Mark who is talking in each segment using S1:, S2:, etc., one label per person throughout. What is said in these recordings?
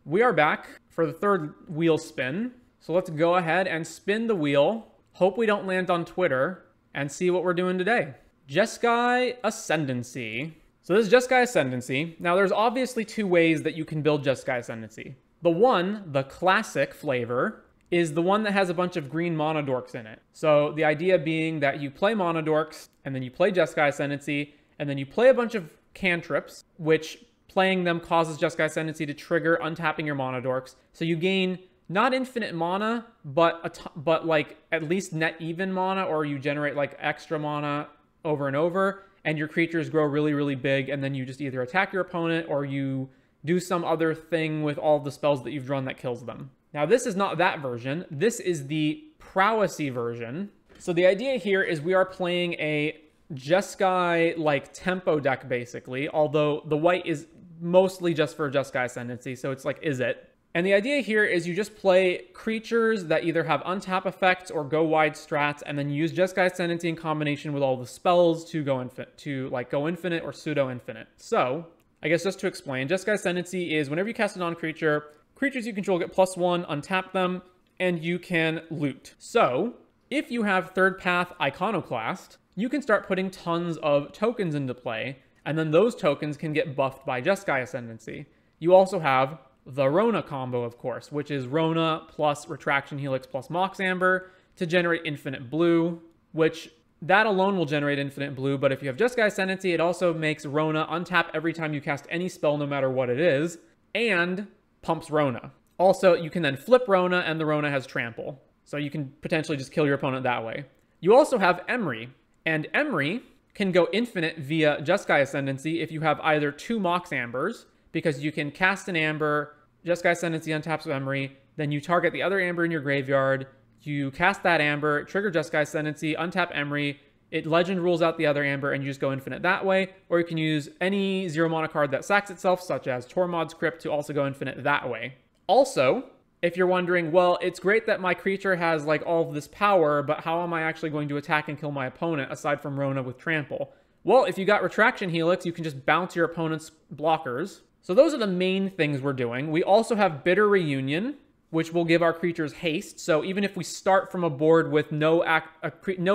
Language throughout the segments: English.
S1: we are back for the third wheel spin. So let's go ahead and spin the wheel. Hope we don't land on Twitter and see what we're doing today. Jeskai Ascendancy. So this is Jeskai Ascendancy. Now there's obviously two ways that you can build Jeskai Ascendancy. The one, the classic flavor, is the one that has a bunch of green monodorks in it. So the idea being that you play monodorks, and then you play Jeskai Ascendancy, and then you play a bunch of cantrips, which playing them causes Jeskai Ascendancy to trigger untapping your monodorks. So you gain not infinite mana, but like at least net even mana, or you generate like extra mana over and over, and your creatures grow really, really big, and then you just either attack your opponent or you do some other thing with all the spells that you've drawn that kills them. Now this is not that version. This is the prowessy version. So the idea here is we are playing a Jeskai like tempo deck basically, although the white is mostly just for Jeskai Ascendancy, so it's like, is it? And the idea here is you just play creatures that either have untap effects or go wide strats, and then use Jeskai Ascendancy in combination with all the spells to go infinite or pseudo infinite. So I guess just to explain, Jeskai Ascendancy is whenever you cast a non-creature, creatures you control get +1, untap them, and you can loot. So if you have third path Iconoclast, you can start putting tons of tokens into play, and then those tokens can get buffed by Jeskai Ascendancy. You also have the Rona combo, of course, which is Rona plus Retraction Helix plus Mox Amber to generate infinite blue, which that alone will generate infinite blue, but if you have Jeskai Ascendancy, it also makes Rona untap every time you cast any spell, no matter what it is, and pumps Rona. Also, you can then flip Rona, and the Rona has Trample, so you can potentially just kill your opponent that way. You also have Emry, and Emry can go infinite via Jeskai Ascendancy if you have either 2 Mox Ambers, because you can cast an Amber, Jeskai Ascendancy untaps Emry, then you target the other Amber in your graveyard, you cast that Amber, trigger Jeskai Ascendancy, untap Emry, it legend rules out the other Amber, and you just go infinite that way, or you can use any 0 mana card that sacks itself, such as Tormod's Crypt, to also go infinite that way. Also, if you're wondering, well, it's great that my creature has like all of this power, but how am I actually going to attack and kill my opponent aside from Rona with Trample? Well, if you got Retraction Helix, you can just bounce your opponent's blockers. So those are the main things we're doing. We also have Bitter Reunion, which will give our creatures haste. So even if we start from a board with no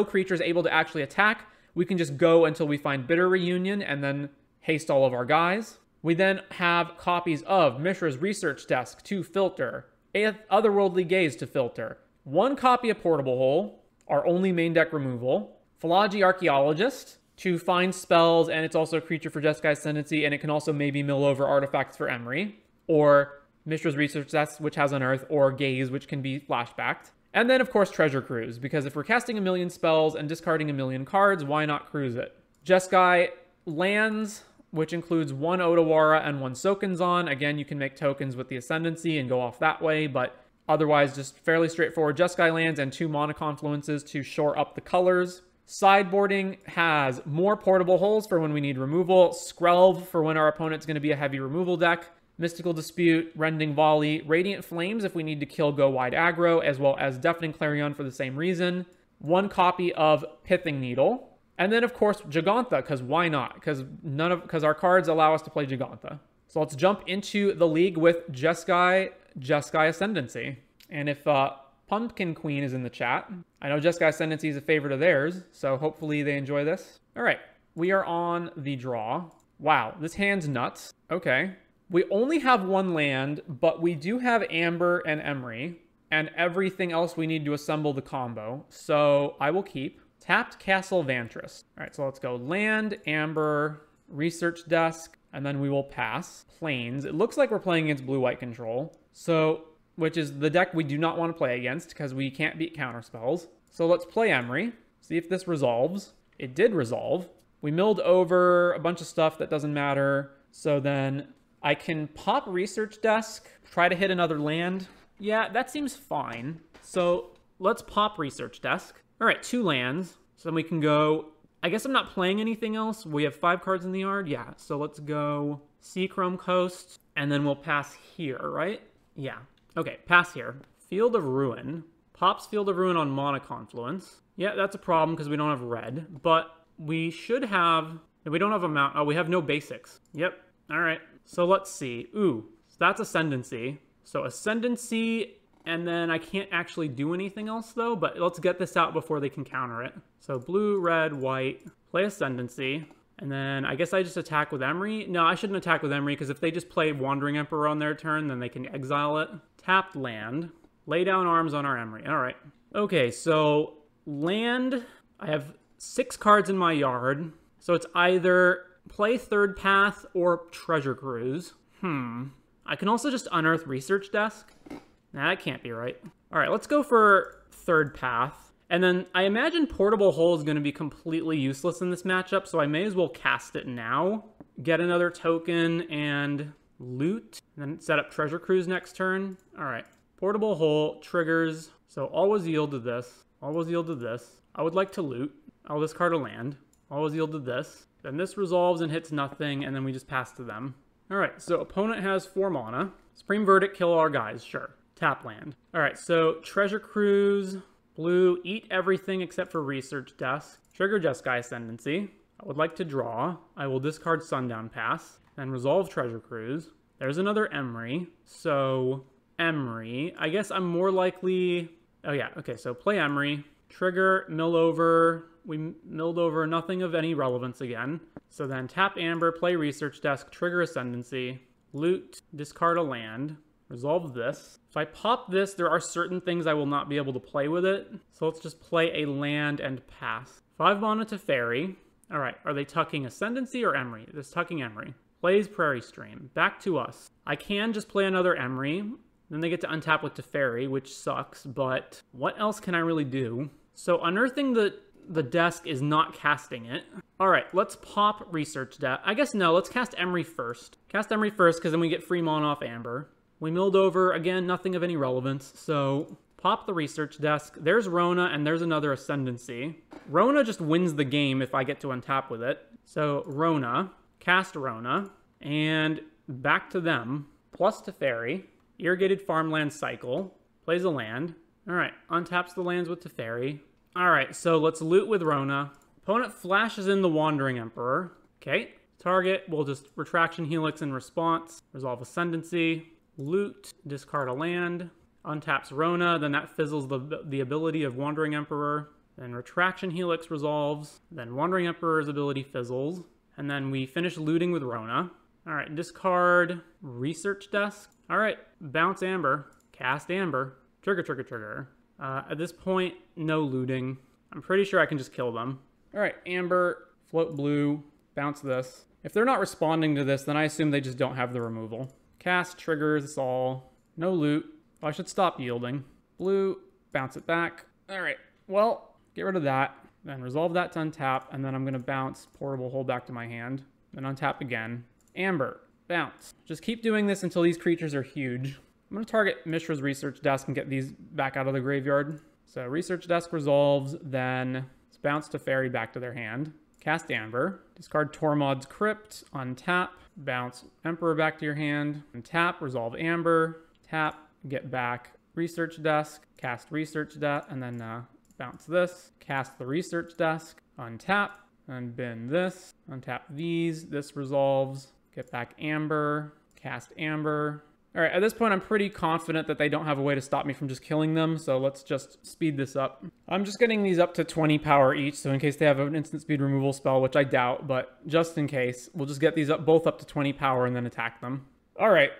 S1: creatures able to actually attack, we can just go until we find Bitter Reunion and then haste all of our guys. We then have copies of Mishra's Research Desk to filter, Otherworldly Gaze to filter, 1 copy of Portable Hole, our only main deck removal, Philology Archaeologist to find spells, and it's also a creature for Jeskai Ascendancy, and it can also maybe mill over artifacts for Emry, or Mishra's Research Desk, which has Unearth, or Gaze, which can be flashbacked. And then, of course, Treasure Cruise, because if we're casting a million spells and discarding a million cards, why not cruise it? Jeskai lands, which includes 1 Otawara and 1 Sokenzan. Again, you can make tokens with the Ascendancy and go off that way, but otherwise just fairly straightforward Jeskai lands and 2 Mana Confluences to shore up the colors. Sideboarding has more Portable Holes for when we need removal, Skrelv for when our opponent's going to be a heavy removal deck, Mystical Dispute, Rending Volley, Radiant Flames if we need to kill go wide aggro, as well as Deafening Clarion for the same reason, 1 copy of Pithing Needle, and then of course Jegantha, because why not? Because our cards allow us to play Jegantha. So let's jump into the league with Jeskai Ascendancy. And if Pumpkin Queen is in the chat, I know Jeskai Ascendancy is a favorite of theirs, so hopefully they enjoy this. All right, we are on the draw. Wow, this hand's nuts. Okay. We only have 1 land, but we do have Amber and Emry, and everything else we need to assemble the combo. So I will keep Tapped Castle Vantress. All right, so let's go land, Amber, Research Desk, and then we will pass. Plains. It looks like we're playing against blue-white control, so which is the deck we do not want to play against because we can't beat counterspells. So let's play Emry, see if this resolves. It did resolve. We milled over a bunch of stuff that doesn't matter, so then I can pop Research Desk, try to hit another land. Yeah, that seems fine. So let's pop Research Desk. All right, 2 lands. So then we can go, I guess I'm not playing anything else. We have 5 cards in the yard. Yeah, so let's go Seachrome Coast, and then we'll pass here, right? Yeah. Okay, pass here. Field of Ruin. Pops Field of Ruin on Mana Confluence. Yeah, that's a problem because we don't have red, but we should have, we don't have a mount. Oh, we have no basics. Yep. All right. So let's see. Ooh, that's Ascendancy. So Ascendancy, and then I can't actually do anything else though, but let's get this out before they can counter it. So blue, red, white, play Ascendancy. And then I guess I just attack with Emery. No, I shouldn't attack with Emery because if they just play Wandering Emperor on their turn, then they can exile it. Tapped land. Lay down arms on our Emery. All right. Okay, so land. I have 6 cards in my yard. So it's either play Third Path or Treasure Cruise. I can also just unearth Research Desk. Nah, that can't be right. All right, let's go for Third Path. And then I imagine Portable Hole is going to be completely useless in this matchup, so I may as well cast it now. Get another token and loot. And then set up Treasure Cruise next turn. All right. Portable Hole triggers. So always yield to this. Always yield to this. I would like to loot. I'll discard a land. Always yield to this. Then this resolves and hits nothing, and then we just pass to them. All right, so opponent has 4 mana. Supreme Verdict, kill our guys, sure. Tap land. All right, so Treasure Cruise, blue, eat everything except for Research Desk. Trigger Jeskai Ascendancy. I would like to draw. I will discard Sundown Pass, then resolve Treasure Cruise. There's another Emery. So Emery, I guess I'm more likely... Oh yeah, okay, so play Emery. Trigger, mill over. We milled over nothing of any relevance again. So then tap Amber, play Research Desk, trigger Ascendancy, loot, discard a land, resolve this. If I pop this, there are certain things I will not be able to play with it. So let's just play a land and pass. 5 mana to Fairy. All right, are they tucking Ascendancy or Emery? This tucking Emery. Plays Prairie Stream. Back to us. I can just play another Emery. Then they get to untap with Teferi, which sucks, but what else can I really do? So unearthing the desk is not casting it. All right, let's pop Research Desk. I guess no, let's cast Emery first. Cast Emery first because then we get free mana off Amber. We milled over, again, nothing of any relevance. So pop the Research Desk. There's Rona and there's another Ascendancy. Rona just wins the game if I get to untap with it. So Rona, cast Rona, and back to them. Plus Teferi, Irrigated Farmland Cycle, plays a land. All right, untaps the lands with Teferi. All right, so let's loot with Rona. Opponent flashes in the Wandering Emperor. Okay, target, we'll just Retraction Helix in response. Resolve Ascendancy. Loot, discard a land. Untaps Rona, then that fizzles the ability of Wandering Emperor. Then Retraction Helix resolves. Then Wandering Emperor's ability fizzles. And then we finish looting with Rona. All right, discard Research Desk. All right, bounce Amber. Cast Amber. Trigger, trigger, trigger. At this point, no looting. I'm pretty sure I can just kill them. All right, Amber, float blue, bounce this. If they're not responding to this, then I assume they just don't have the removal. Cast triggers all. No loot. Oh, I should stop yielding. Blue, bounce it back. All right, well, get rid of that. Then resolve that to untap, and then I'm going to bounce Portable Hole back to my hand. Then untap again. Amber, bounce. Just keep doing this until these creatures are huge. I'm going to target Mishra's Research Desk and get these back out of the graveyard. So Research Desk resolves, then let's bounce Teferi back to their hand. Cast Amber. Discard Tormod's Crypt. Untap. Bounce Emperor back to your hand. Untap. Resolve Amber. Tap. Get back Research Desk. Cast Research Desk. And then bounce this. Cast the Research Desk. Untap. And bin this. Untap these. This resolves. Get back Amber. Cast Amber. All right, at this point, I'm pretty confident that they don't have a way to stop me from just killing them, so let's just speed this up. I'm just getting these up to 20 power each, so in case they have an instant speed removal spell, which I doubt, but just in case, we'll just get these both up to 20 power and then attack them. All right,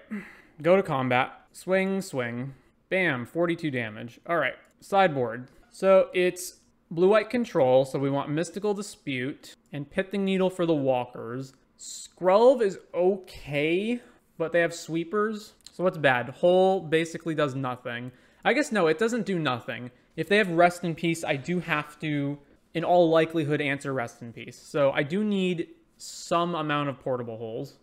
S1: go to combat. Swing, swing. Bam, 42 damage. All right, sideboard. So it's blue-white control, so we want Mystical Dispute, and Pithing Needle for the walkers. Skrelv is okay, but they have sweepers. So what's bad? Hole basically does nothing. I guess no, it doesn't do nothing. If they have Rest in Peace, I do have to, in all likelihood, answer Rest in Peace. So I do need some amount of Portable Holes.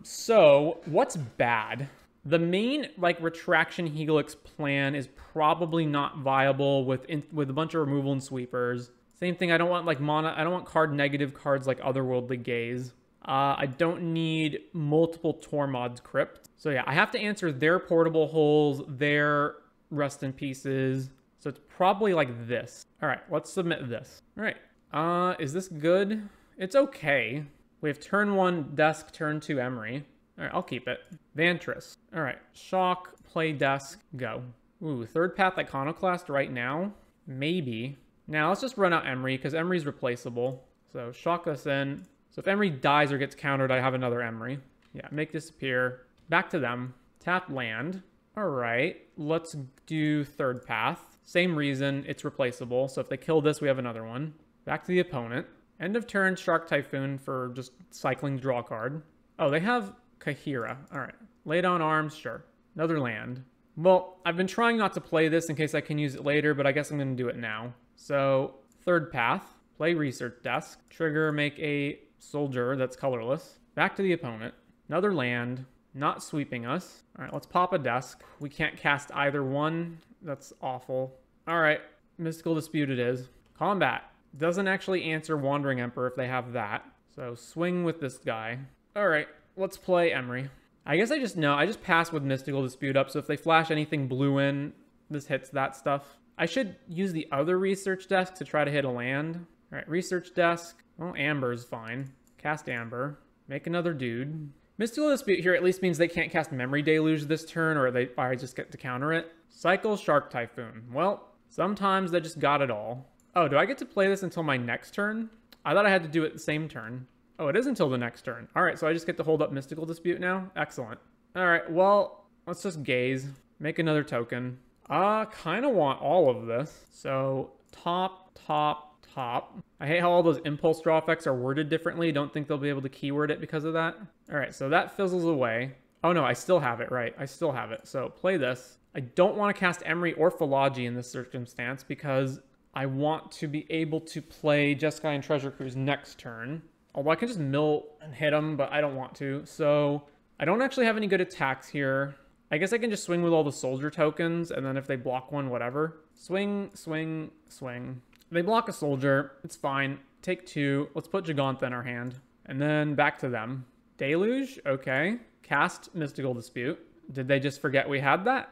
S1: So what's bad? The main Retraction Helix plan is probably not viable with a bunch of removal and sweepers. Same thing, I don't want mana. I don't want card negative cards like Otherworldly Gaze. I don't need multiple Tormod's Crypt. So yeah, I have to answer their Portable Holes, their Rest in Pieces. So it's probably like this. All right, let's submit this. All right, is this good? It's okay. We have turn 1 Desk, turn 2 Emery. All right, I'll keep it. Vantress. All right, shock, play desk, go. Ooh, third path Iconoclast right now? Maybe. Now let's just run out Emery because Emery's replaceable. So shock us in. So if Emery dies or gets countered, I have another Emery. Yeah, make disappear. Back to them. Tap land. All right, let's do third path. Same reason, it's replaceable. So if they kill this, we have another one. Back to the opponent. End of turn, Shark Typhoon for just cycling draw card. Oh, they have Kahira. All right, lay down arms, sure. Another land. Well, I've been trying not to play this in case I can use it later, but I guess I'm going to do it now. So third path, play research desk. Trigger, make a soldier that's colorless. Back to the opponent. Another land. Not sweeping us. All right, let's pop a desk. We can't cast either one. That's awful. All right, Mystical Dispute it is. Combat. Doesn't actually answer Wandering Emperor if they have that. So swing with this guy. All right, let's play Emery. I guess I just pass with Mystical Dispute up, so if they flash anything blue in, this hits that stuff. I should use the other research desk to try to hit a land. All right, research desk. Well, Amber's fine. Cast Amber. Make another dude. Mystical Dispute here at least means they can't cast Memory Deluge this turn, or I just get to counter it. Cycle Shark Typhoon. Well, sometimes they just got it all. Oh, do I get to play this until my next turn? I thought I had to do it the same turn. Oh, it is until the next turn. All right, so I just get to hold up Mystical Dispute now? Excellent. All right, well, let's just gaze. Make another token. Kind of want all of this. So top, top, top. I hate how all those impulse draw effects are worded differently. Don't think they'll be able to keyword it because of that. All right, so that fizzles away. Oh no, I still have it, right? I still have it. So play this. I don't want to cast Emery or Philology in this circumstance because I want to be able to play Jeskai and Treasure Cruise next turn. Although I can just mill and hit them, but I don't want to. So I don't actually have any good attacks here. I guess I can just swing with all the soldier tokens, and then if they block one, whatever. Swing, swing, swing. They block a soldier. It's fine. Take two. Let's put Gigantha in our hand. And then back to them. Deluge. Okay. Cast Mystical Dispute. Did they just forget we had that?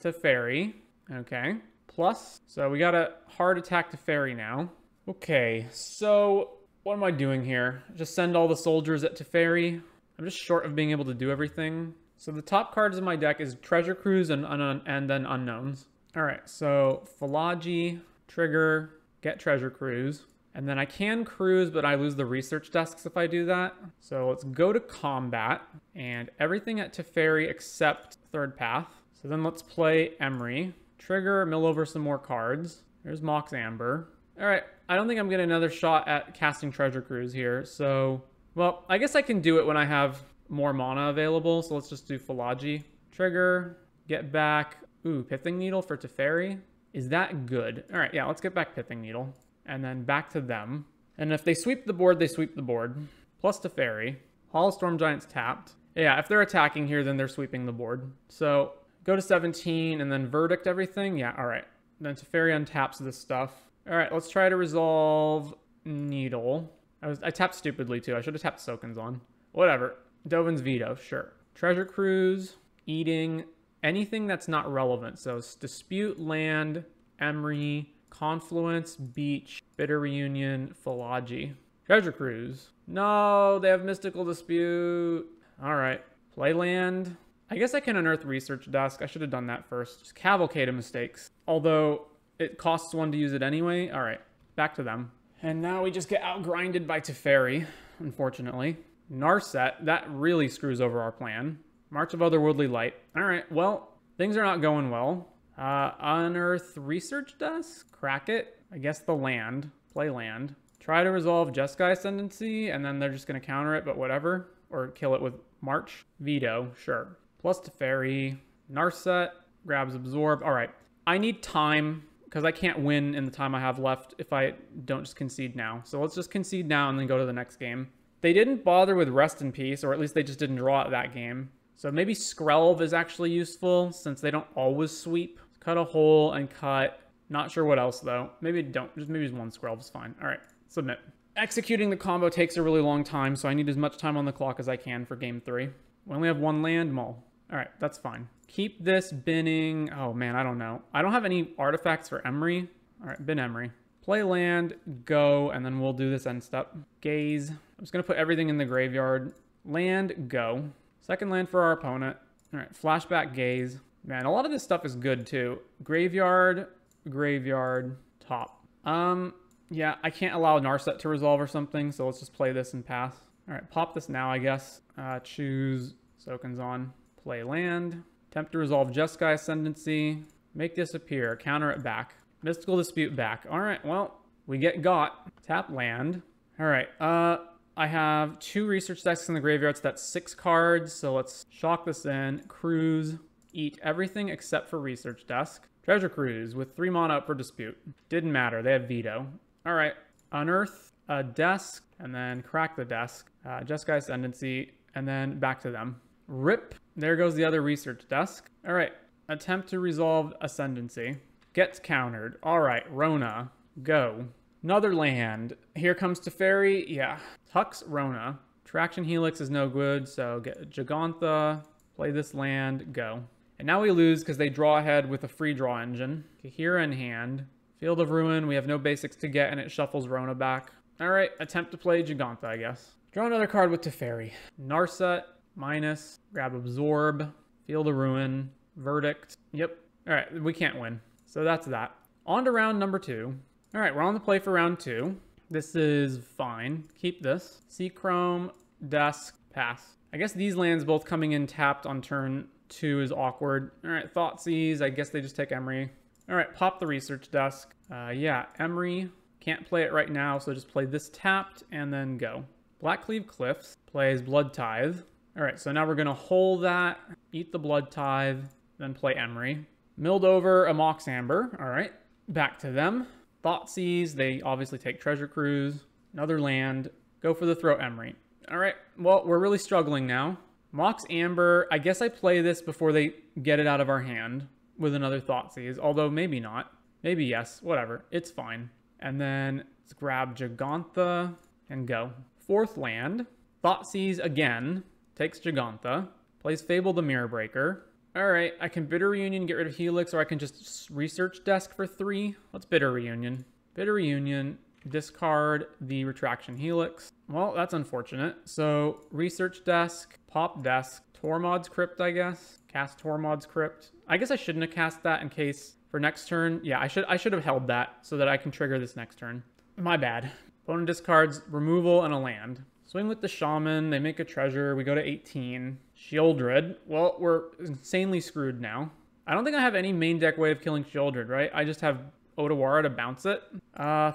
S1: Teferi. Okay. Plus. So we got a hard attack Teferi now. Okay. So what am I doing here? Just send all the soldiers at Teferi. I'm just short of being able to do everything. So the top cards in my deck is Treasure Cruise and then Unknowns. All right. So Philology. Trigger. Get Treasure Cruise. And then I can cruise, but I lose the research desks if I do that. So let's go to combat and everything at Teferi except third path. So then let's play Emery. Trigger, mill over some more cards. There's Mox Amber. All right, I don't think I'm getting another shot at casting Treasure Cruise here. So, well, I guess I can do it when I have more mana available. So let's just do Philology. Trigger, get back. Ooh, Pithing Needle for Teferi. Is that good? All right, yeah, let's get back Pithing Needle. And then back to them. And if they sweep the board, they sweep the board. Plus Teferi. Hall Storm Giant's tapped. Yeah, if they're attacking here, then they're sweeping the board. So go to 17 and then Verdict everything. Yeah, all right. Then Teferi untaps this stuff. All right, let's try to resolve Needle. I tapped stupidly too. I should have tapped Sokens on. Whatever. Dovin's Veto, sure. Treasure Cruise, Eating, anything that's not relevant. So it's Dispute, Land, Emery, Confluence, Beach, Bitter Reunion, Philology. Treasure Cruise. No, they have Mystical Dispute. All right. Play land. I guess I can unearth Research Desk. I should have done that first. Just cavalcade of mistakes. Although it costs one to use it anyway. All right. Back to them. And now we just get outgrinded by Teferi, unfortunately. Narset. That really screws over our plan. March of Otherworldly Light. All right. Well, things are not going well. Unearth Research Desk, crack it. I guess the land, play land. Try to resolve Jeskai Ascendancy, and then they're just going to counter it, but whatever. Or kill it with March. Veto, sure. Plus Teferi, Narset, grabs Absorb. All right, I need time, because I can't win in the time I have left if I don't just concede now. So let's just concede now and then go to the next game. They didn't bother with Rest in Peace, or at least they just didn't draw it that game. So maybe Skrelv is actually useful, since they don't always sweep. Cut a hole and cut. Not sure what else though. Maybe don't. Maybe just one Skrelv is fine. All right, submit. Executing the combo takes a really long time, so I need as much time on the clock as I can for game 3. We only have one land, mull. All right, that's fine. Keep this binning. Oh man, I don't know. I don't have any artifacts for Emery. All right, bin Emery. Play land, go, and then we'll do this end step. Gaze. I'm just gonna put everything in the graveyard. Land, go. Second land for our opponent. All right, flashback gaze. Man, a lot of this stuff is good too. Graveyard, graveyard, top. Yeah, I can't allow Narset to resolve or something, so let's just play this and pass. All right, pop this now, I guess. Choose Soken's on. Play land. Attempt to resolve Jeskai Ascendancy. Make this appear. Counter it back. Mystical Dispute back. All right, well, we get got. Tap land. All right, I have 2 research desks in the graveyard, so that's 6 cards. So let's shock this in. Cruise. Eat everything except for research desk. Treasure Cruise with 3 mana up for dispute. Didn't matter. They have veto. All right. Unearth a desk and then crack the desk. Jeskai Ascendancy and then back to them. Rip. There goes the other research desk. All right. Attempt to resolve Ascendancy. Gets countered. All right. Rona. Go. Another land. Here comes Teferi. Yeah. Hux Rona. Traction Helix is no good, so get Gigantha. Play this land. Go. And now we lose because they draw ahead with a free draw engine. Kahira in hand. Field of Ruin. We have no basics to get, and it shuffles Rona back. All right. Attempt to play Gigantha, I guess. Draw another card with Teferi. Narset. Minus. Grab Absorb. Field of Ruin. Verdict. Yep. All right. We can't win. So that's that. On to round number 2. All right. We're on the play for round 2. This is fine. Keep this. Sea Chrome. Desk. Pass. I guess these lands both coming in tapped on turn 2 is awkward. All right. Thoughtseize. I guess they just take Emery. All right. Pop the research desk. Yeah. Emery. Can't play it right now, so just play this tapped and then go. Blackcleave Cliffs. Plays Blood Tithe. All right. So now we're going to hold that. Eat the Blood Tithe. Then play Emery. Milled over a Mox Amber. All right. Back to them. Thoughtseize. They obviously take Treasure Cruise. Another land. Go for the throw Emery. All right. Well, we're really struggling now. Mox Amber. I guess I play this before they get it out of our hand with another Thoughtseize. Although maybe not. Maybe yes. Whatever. It's fine. And then let's grab Gigantha and go. 4th land. Thoughtseize again. Takes Gigantha. Plays Fable the Mirror Breaker. All right, I can Bitter Reunion, get rid of Helix, or I can just research desk for 3. Let's Bitter Reunion. Bitter Reunion, discard the Retraction Helix. Well, that's unfortunate. So research desk, pop desk, Tormod's Crypt, I guess. Cast Tormod's Crypt. I guess I shouldn't have cast that in case for next turn. Yeah, I should have held that so that I can trigger this next turn. My bad. Opponent discards removal and a land. Swing with the Shaman, they make a treasure, we go to 18. Sheoldred, well, we're insanely screwed now. I don't think I have any main deck way of killing Sheoldred, right? I just have Otawara to bounce it.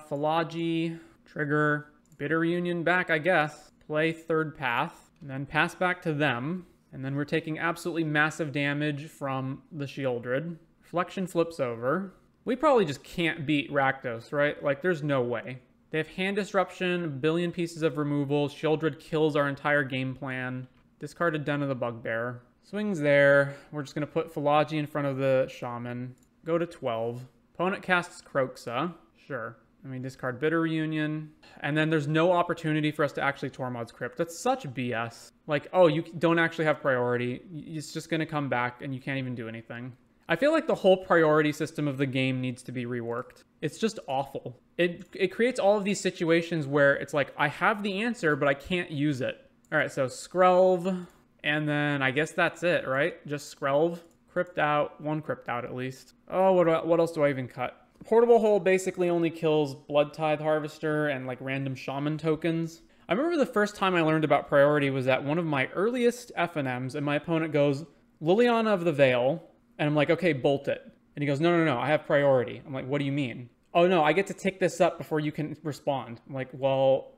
S1: Philology, trigger, Bitter Reunion back, I guess. Play Third Path, and then pass back to them. And then we're taking absolutely massive damage from the Sheoldred. Reflection flips over. We probably just can't beat Rakdos, right? Like, there's no way. They have Hand Disruption, a billion pieces of removal. Sheoldred kills our entire game plan. Discarded Den of the Bugbear. Swings there. We're just going to put Philology in front of the Shaman. Go to 12. Opponent casts Kroxa. Sure. I mean, discard Bitter Reunion. And then there's no opportunity for us to actually Tormod's Crypt. That's such BS. Like, oh, you don't actually have priority. It's just going to come back and you can't even do anything. I feel like the whole priority system of the game needs to be reworked. It's just awful. It creates all of these situations where it's like, I have the answer, but I can't use it. All right, so Skrelv, and then I guess that's it, right? Just Skrelv. Crypt out, 1 Crypt out at least. Oh, what else do I even cut? Portable Hole basically only kills Blood Tithe Harvester and like random Shaman tokens. I remember the first time I learned about priority was at one of my earliest FNMs, and my opponent goes, Liliana of the Veil, and I'm like, okay, bolt it. And he goes, no, I have priority. I'm like, what do you mean? Oh no, I get to tick this up before you can respond. I'm like, well,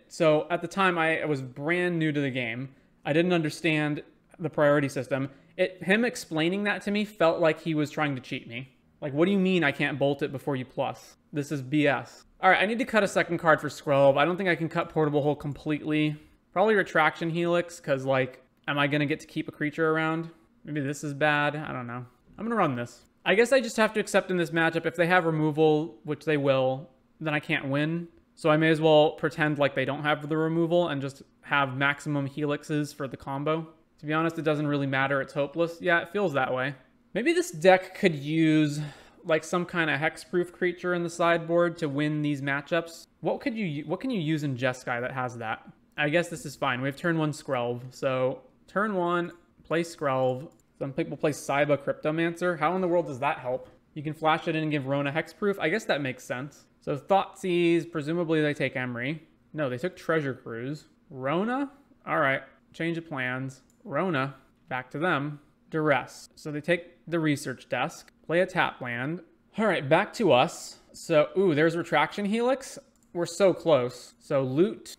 S1: so at the time I was brand new to the game. I didn't understand the priority system. Him explaining that to me felt like he was trying to cheat me. Like, what do you mean I can't bolt it before you plus? This is BS. All right, I need to cut a second card for Skrelv. I don't think I can cut Portable Hole completely. Probably Retraction Helix, because like, am I gonna get to keep a creature around? Maybe this is bad. I don't know. I'm gonna run this. I guess I just have to accept in this matchup, if they have removal, which they will, then I can't win. So I may as well pretend like they don't have the removal and just have maximum helixes for the combo. To be honest, it doesn't really matter. It's hopeless. Yeah, it feels that way. Maybe this deck could use like some kind of hexproof creature in the sideboard to win these matchups. What can you use in Jeskai that has that? I guess this is fine. We have turn 1 Skrelv. So Turn 1, play Skrelv. Some people play Saiba Cryptomancer. How in the world does that help? You can flash it in and give Rona hexproof. I guess that makes sense. So Thoughtseize, presumably they take Emery. No, they took Treasure Cruise. Rona? All right, change of plans. Rona, back to them. Duress. So they take the research desk, play a tap land. All right, back to us. So, ooh, there's Retraction Helix. We're so close. So loot.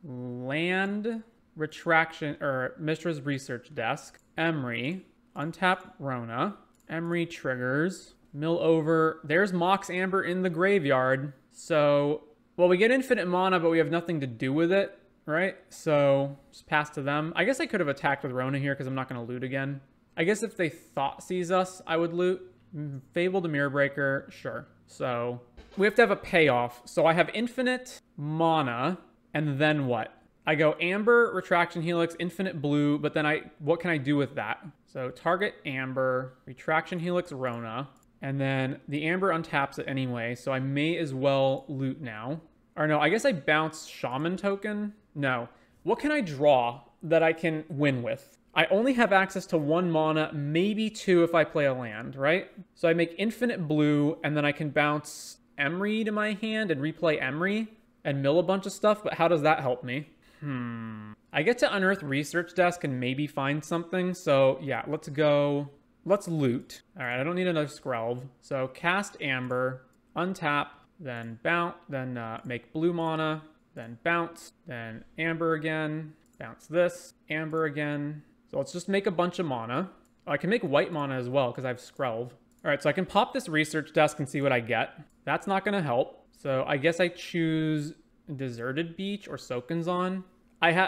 S1: Land, Retraction, or Mistra's research desk. Emery, untap Rona. Emery triggers. Mill over. There's Mox Amber in the graveyard. So, well, we get infinite mana, but we have nothing to do with it, right? So, just pass to them. I guess I could have attacked with Rona here because I'm not going to loot again. I guess if they Thoughtseize us, I would loot. Fable to Mirror Breaker, sure. So, we have to have a payoff. So, I have infinite mana, and then what? I go Amber, Retraction Helix, infinite blue, but then what can I do with that? So, target Amber, Retraction Helix, Rona. And then the Amber untaps it anyway, so I may as well loot now. Or no, I guess I bounce Shaman token. No. What can I draw that I can win with? I only have access to 1 mana, maybe 2 if I play a land, right? So I make infinite blue, and then I can bounce Emery to my hand and replay Emery and mill a bunch of stuff, but how does that help me? I get to unearth research desk and maybe find something, so yeah, let's go... Let's loot. All right, I don't need another Skrelv. So cast Amber, untap, then bounce, then make blue mana, then bounce, then Amber again, bounce this, Amber again. So let's just make a bunch of mana. Oh, I can make white mana as well because I have Skrelv. All right, so I can pop this research desk and see what I get. That's not going to help. So I guess I choose Deserted Beach or Soken'Zon.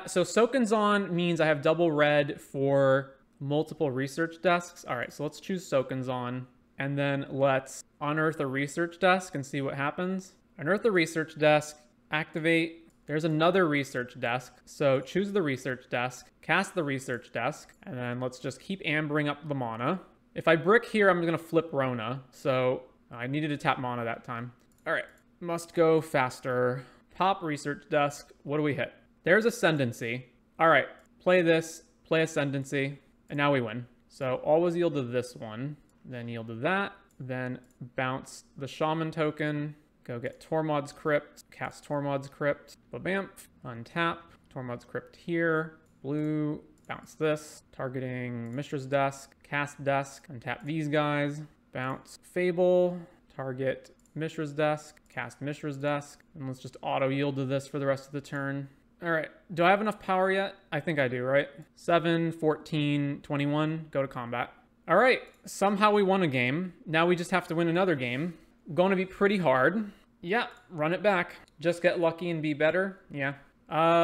S1: So Soken'Zon means I have double red for multiple research desks. All right, so let's choose Soken'Zon, and then let's unearth a research desk and see what happens. Unearth the research desk, activate. There's another research desk, so choose the research desk, cast the research desk, and then let's just keep ambering up the mana. If I brick here, I'm gonna flip Rona, so I needed to tap mana that time. All right, must go faster. Pop research desk, what do we hit? There's Ascendancy. All right, play this, play Ascendancy. And now we win. So always yield to this one, then yield to that, then bounce the Shaman token, go get Tormod's Crypt, cast Tormod's Crypt, ba-bam, untap, Tormod's Crypt here, blue, bounce this, targeting Mistra's desk, cast desk, untap these guys, bounce Fable, target Mistra's desk, cast Mistra's desk, and let's just auto yield to this for the rest of the turn. All right, do I have enough power yet? I think I do, right? 7, 14, 21, go to combat. All right, somehow we won a game. Now we just have to win another game. Going to be pretty hard. Yeah, run it back. Just get lucky and be better. Yeah.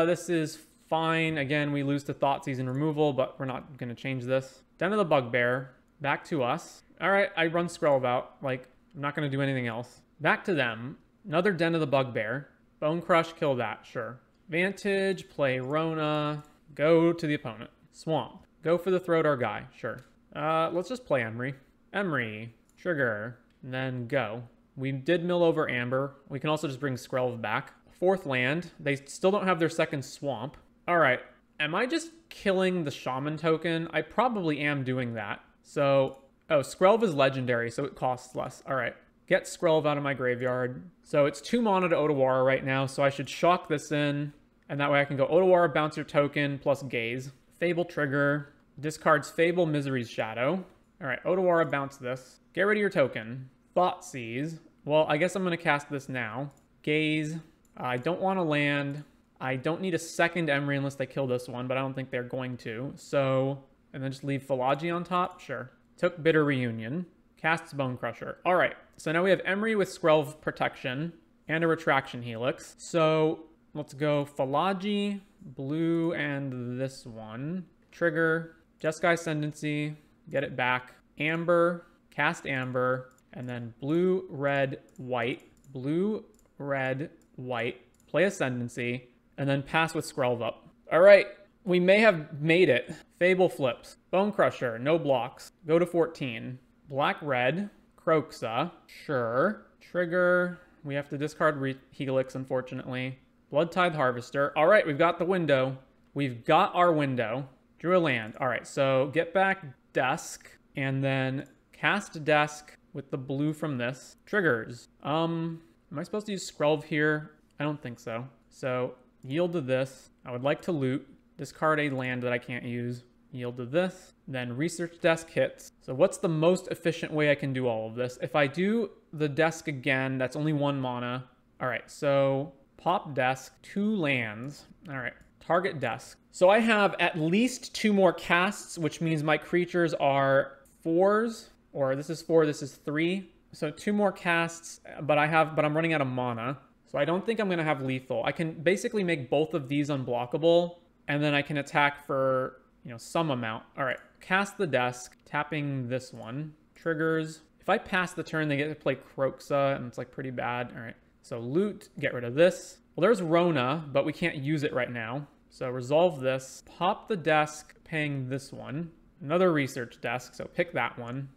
S1: This is fine. Again, we lose to Thoughtseize and removal, but we're not going to change this. Den of the Bugbear, back to us. All right, I run Skrelv out. Like, I'm not going to do anything else. Back to them. Another Den of the Bugbear. Bone Crush, kill that, sure. Vantage, play Rona, go to the opponent. Swamp, go for the Throat our guy, sure. Let's just play Emery. Emery, trigger, and then go. We did mill over Amber. We can also just bring Skrelv back. 4th land, they still don't have their 2nd Swamp. All right, am I just killing the Shaman token? I probably am doing that. So, oh, Skrelv is legendary, so it costs less. All right. Get Skrelv out of my graveyard. So it's 2 mana to Otawara right now, so I should shock this in, and that way I can go Otawara, bounce your token, plus Gaze. Fable trigger, discards Fable, Misery's Shadow. All right, Otawara, bounce this. Get rid of your token. Thoughtseize. Well, I guess I'm going to cast this now. Gaze. I don't want to land. I don't need a 2nd Emery unless they kill this one, but I don't think they're going to. So, and then just leave Philology on top? Sure. Took Bitter Reunion. Casts Bone Crusher. All right, so now we have Emery with Skrelv protection and a Retraction Helix. So let's go Philology, blue, and this one. Trigger, Jeskai Ascendancy, get it back. Amber, cast Amber, and then blue, red, white. Blue, red, white. Play Ascendancy, and then pass with Skrelv up. All right, we may have made it. Fable flips. Bone Crusher, no blocks. Go to 14. Black, red, Croxa, sure. Trigger, we have to discard Helix, unfortunately. Blood Tithe Harvester. All right, we've got the window. We've got our window. Drew a land. All right, so get back desk and then cast desk with the blue from this. Triggers. Am I supposed to use Skrelv here? I don't think so. So yield to this. I would like to loot. Discard a land that I can't use. Yield to this. Then research desk hits. So what's the most efficient way I can do all of this? If I do the desk again, that's only 1 mana. All right, so pop desk, 2 lands. All right, target desk. So I have at least 2 more casts, which means my creatures are 4s, or this is 4, this is 3. So 2 more casts, but I'm running out of mana. So I don't think I'm gonna have lethal. I can basically make both of these unblockable, and then I can attack for, you know, some amount. All right, cast the desk, tapping this one. Triggers. If I pass the turn, they get to play Kroxa, and it's like pretty bad. All right, so loot, get rid of this. Well, there's Rona, but we can't use it right now. So resolve this, pop the desk, paying this one. Another research desk, so pick that one.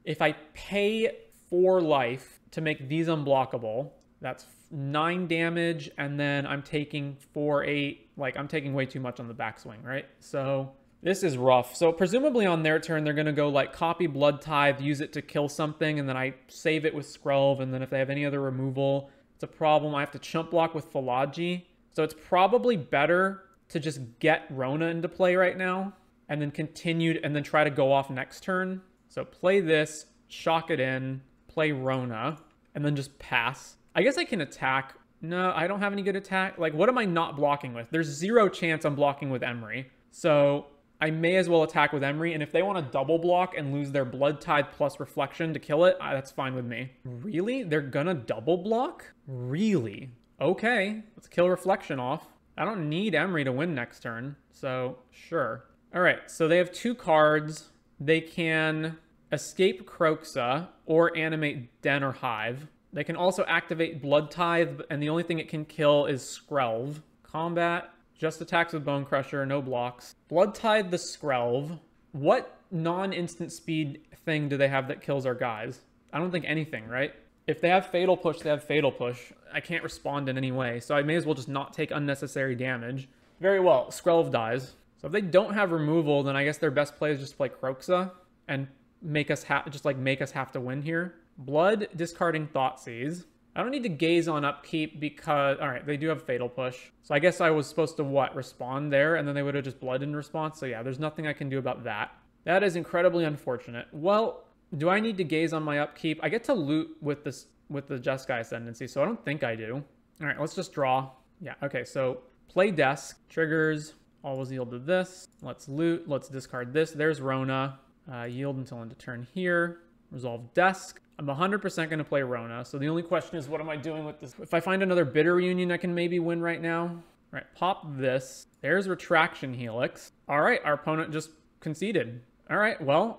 S1: If I pay 4 life to make these unblockable, that's 9 damage, and then I'm taking 4, 8. Like, I'm taking way too much on the backswing, right? So this is rough. So presumably on their turn, they're going to go like copy Blood Tithe, use it to kill something, and then I save it with Skrelv, and then if they have any other removal, it's a problem. I have to chump block with Philology. So it's probably better to just get Rona into play right now, and then continue, and then try to go off next turn. So play this, shock it in, play Rona, and then just pass. I guess I can attack. No, I don't have any good attack. Like, what am I not blocking with? There's 0 chance I'm blocking with Emery. So I may as well attack with Emery, and if they want to double block and lose their Blood Tithe plus Reflection to kill it, that's fine with me. Really? They're gonna double block? Really? Okay, let's kill Reflection off. I don't need Emery to win next turn, so sure. All right, so they have 2 cards. They can escape Kroxa or animate Den or Hive. They can also activate Blood Tithe, and the only thing it can kill is Skrelv. Combat, just attacks with Bone Crusher, no blocks. Blood Tithe the Skrelv. What non-instant speed thing do they have that kills our guys? I don't think anything, right? If they have Fatal Push, they have Fatal Push. I can't respond in any way, so I may as well just not take unnecessary damage. Very well, Skrelv dies. So if they don't have removal, then I guess their best play is just play Kroxa and make us have to win here. Blood, discarding Thoughtseize. I don't need to gaze on upkeep because, all right, they do have Fatal Push. So I guess I was supposed to, what, respond there, and then they would have just blood in response. So yeah, there's nothing I can do about that. That is incredibly unfortunate. Well, do I need to gaze on my upkeep? I get to loot with the Jeskai Ascendancy, so I don't think I do. All right, let's just draw. Yeah, okay, so play desk, triggers, always yield to this. Let's loot, let's discard this. There's Rona. Yield until end of turn here. Resolve desk. I'm 100% going to play Rona, so the only question is what am I doing with this? If I find another Bitter Reunion, I can maybe win right now. All right, pop this. There's Retraction Helix. All right, our opponent just conceded. All right, well,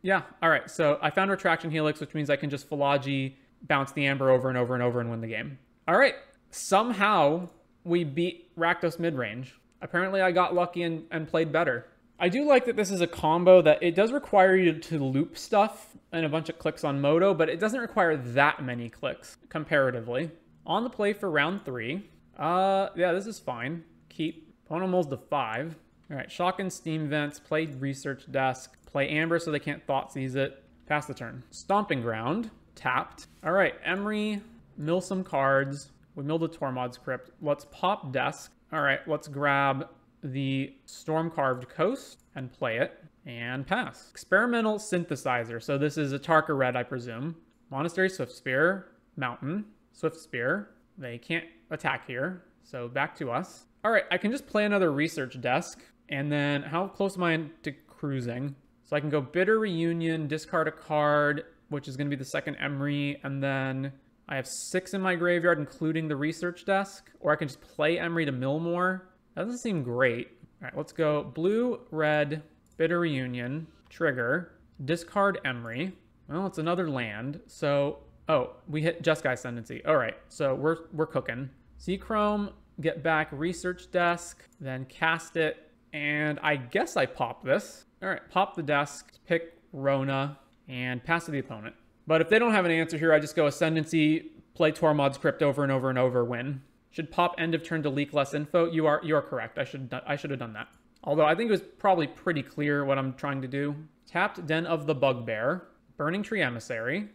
S1: yeah, all right, so I found Retraction Helix, which means I can just Philology, bounce the Amber over and over and over and win the game. All right, somehow we beat Rakdos Midrange. Apparently I got lucky and played better. I do like that this is a combo that it does require you to loop stuff and a bunch of clicks on Moto, but it doesn't require that many clicks comparatively. On the play for round 3. Yeah, this is fine. Keep. Opponent molds to 5. All right, Shock and Steam Vents, play Research Desk, play Amber so they can't Thoughtseize it. Pass the turn. Stomping Ground, tapped. All right, Emery, mill some cards. We milled a Tormod's Crypt. Let's pop Desk. All right, let's grab the Storm-Carved Coast and play it and pass. Experimental Synthesizer. So this is Atarka Red, I presume. Monastery Swiftspear, Mountain, Swiftspear. They can't attack here, so back to us. All right, I can just play another Research Desk, and then how close am I to cruising? So I can go Bitter Reunion, discard a card, which is going to be the second Emery, and then I have 6 in my graveyard, including the Research Desk, or I can just play Emery to mill more. That doesn't seem great. All right, let's go blue, red, Bitter Reunion, trigger, discard Emery. Well, it's another land. So, oh, we hit Jeskai Ascendancy. All right, so we're cooking. Seachrome, get back Research Desk, then cast it, and I guess I pop this. All right, pop the desk, pick Rona, and pass to the opponent. But if they don't have an answer here, I just go Ascendancy, play Tormod's Crypt over and over and over, win. Should pop end of turn to leak less info. You are correct. I should have done that. Although I think it was probably pretty clear what I'm trying to do. Tapped Den of the Bugbear, Burning Tree Emissary,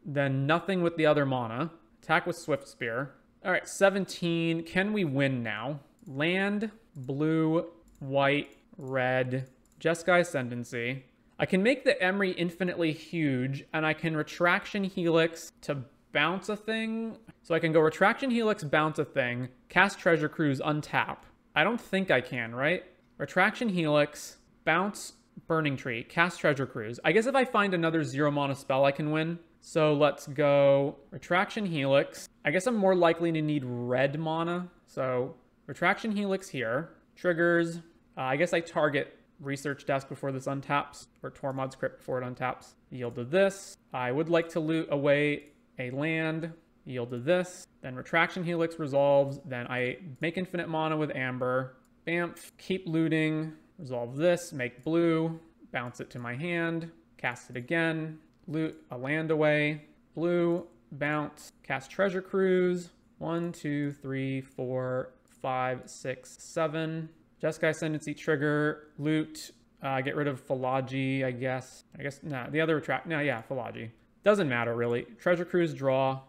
S1: then nothing with the other mana. Attack with Swift Spear. All right, 17. Can we win now? Land, blue, white, red, Jeskai Ascendancy. I can make the Emery infinitely huge, and I can Retraction Helix to bounce a thing. So I can go Retraction Helix, bounce a thing, cast Treasure Cruise, untap. I don't think I can, right? Retraction Helix, bounce Burning Tree, cast Treasure Cruise. I guess if I find another 0 mana spell, I can win. So let's go Retraction Helix. I guess I'm more likely to need red mana. So Retraction Helix here. Triggers. I guess I target Research Desk before this untaps, or Tormod's Crypt before it untaps. Yield to this. I would like to loot away a land. Yield to this. Then Retraction Helix resolves. Then I make infinite mana with Amber. Bamf. Keep looting. Resolve this. Make blue. Bounce it to my hand. Cast it again. Loot a land away. Blue. Bounce. Cast Treasure Cruise. 1, 2, 3, 4, 5, 6, 7. Jeskai Ascendancy trigger. Loot. Get rid of Philology, I guess. Nah, the other retract. No, yeah, Philology. Doesn't matter, really. Treasure Cruise, draw.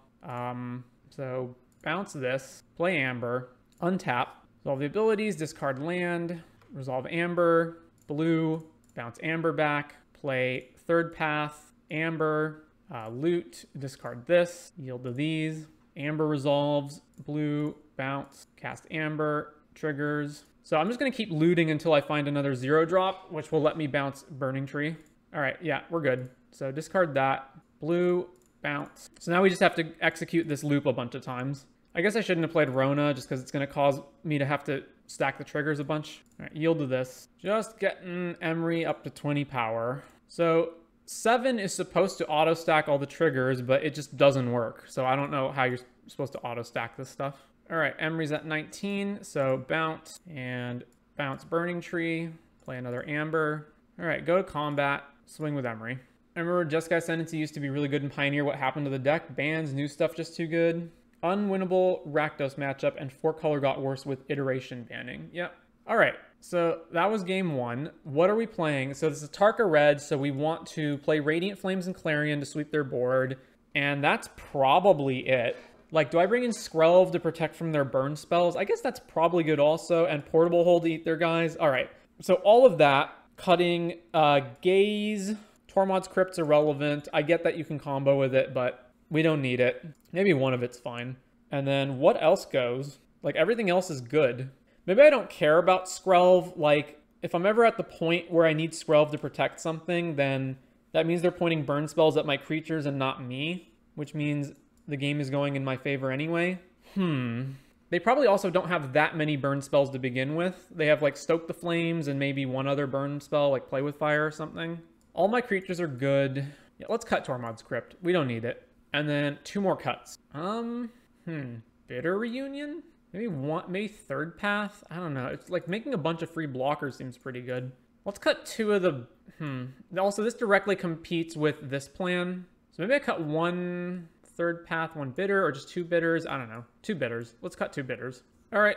S1: So bounce this. Play Amber. Untap. Resolve the abilities. Discard land. Resolve Amber. Blue. Bounce Amber back. Play Third Path. Amber. Loot. Discard this. Yield to these. Amber resolves. Blue. Bounce. Cast Amber. Triggers. So I'm just going to keep looting until I find another 0 drop, which will let me bounce Burning Tree. All right, yeah, we're good. So discard that. Blue, bounce. So now we just have to execute this loop a bunch of times. I guess I shouldn't have played Rona just because it's going to cause me to have to stack the triggers a bunch. All right, yield to this. Just getting Emery up to 20 power. So 7 is supposed to auto stack all the triggers, but it just doesn't work. So I don't know how you're supposed to auto stack this stuff. All right, Emery's at 19, so bounce and bounce Burning Tree, play another Amber. All right, go to combat, swing with Emery. I remember Jeskai Ascendancy used to be really good in Pioneer. What happened to the deck? Bans, new stuff just too good. Unwinnable Rakdos matchup, and 4-color got worse with iteration banning. Yep. All right, so that was game 1. What are we playing? So this is Atarka Red, so we want to play Radiant Flames and Clarion to sweep their board, and that's probably it. Like, do I bring in Skrelv to protect from their burn spells? I guess that's probably good also. And Portable Hold to eat their guys. All right. So all of that, cutting Gaze, Tormod's Crypt's irrelevant. I get that you can combo with it, but we don't need it. Maybe one of it's fine. And then what else goes? Like, everything else is good. Maybe I don't care about Skrelv. Like, if I'm ever at the point where I need Skrelv to protect something, then that means they're pointing burn spells at my creatures and not me, which means the game is going in my favor anyway. They probably also don't have that many burn spells to begin with. They have like Stoke the Flames and maybe one other burn spell, like Play with Fire or something. All my creatures are good. Yeah, let's cut Tormod's Crypt. We don't need it. And then 2 more cuts. Bitter Reunion? Maybe Third Path? I don't know. It's like making a bunch of free blockers seems pretty good. Let's cut 2 of the... Also, this directly competes with this plan. So maybe I cut 1... Third Path, 1 bitter, or just 2 bitters. I don't know. 2 bitters. Let's cut 2 bitters. All right.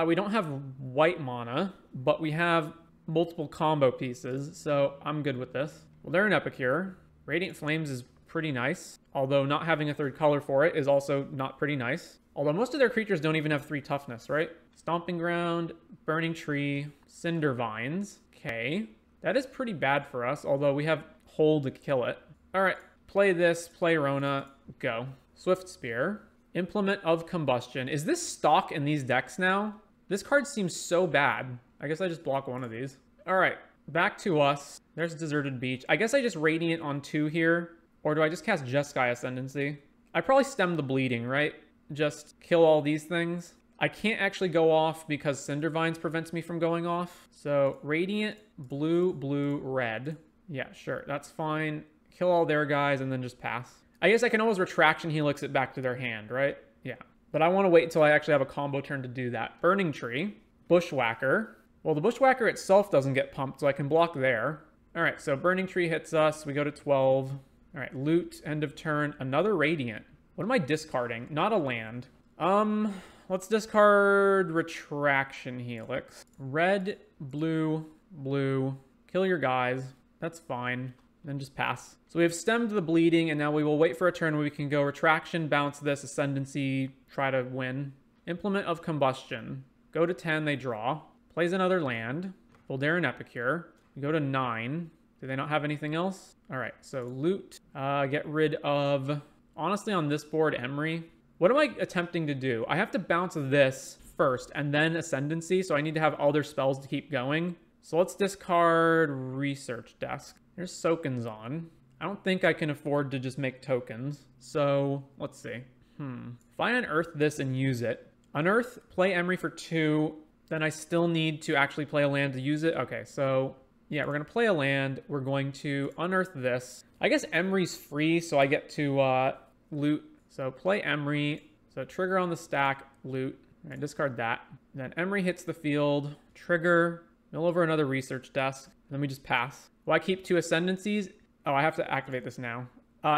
S1: We don't have white mana, but we have multiple combo pieces, so I'm good with this. Well, they're an Epicure. Radiant Flames is pretty nice, although not having a 3rd color for it is also not pretty nice. Although most of their creatures don't even have 3 toughness, right? Stomping Ground, Burning Tree, Cinder Vines. Okay. That is pretty bad for us, although we have Hold to kill it. All right. Play this, play Rona, go. Swift Spear. Implement of Combustion. Is this stock in these decks now? This card seems so bad. I guess I just block one of these. All right, back to us. There's Deserted Beach. I guess I just Radiant on 2 here. Or do I just cast Jeskai Ascendancy? I probably stem the bleeding, right? Just kill all these things. I can't actually go off because Cinder Vines prevents me from going off. So Radiant, blue, blue, red. Yeah, sure, that's fine. Kill all their guys and then just pass. I guess I can always Retraction Helix it back to their hand, right? Yeah. But I want to wait until I actually have a combo turn to do that. Burning Tree. Bushwhacker. Well, the Bushwhacker itself doesn't get pumped, so I can block there. All right, so Burning Tree hits us. We go to 12. All right, loot, end of turn. Another Radiant. What am I discarding? Not a land. Let's discard Retraction Helix. Red, blue, blue. Kill your guys. That's fine. Then just pass. So we have stemmed the bleeding, and now we will wait for a turn where we can go Retraction, bounce this, Ascendancy, try to win. Implement of Combustion. Go to 10, they draw. Plays another land. Voldaren Epicure. We go to 9. Do they not have anything else? All right, so loot. Get rid of, honestly, on this board, Emery. What am I attempting to do? I have to bounce this first and then Ascendancy, so I need to have all their spells to keep going. So let's discard Research Desk. There's Sokens on. I don't think I can afford to just make tokens. So let's see. If I unearth this and use it, unearth, play Emery for 2, then I still need to actually play a land to use it. Okay, so yeah, we're going to play a land. We're going to unearth this. I guess Emery's free, so I get to loot. So play Emery. So trigger on the stack, loot. All right, discard that. Then Emery hits the field, trigger, mill over another Research Desk. Then we just pass. Will I keep 2 Ascendancies? Oh, I have to activate this now.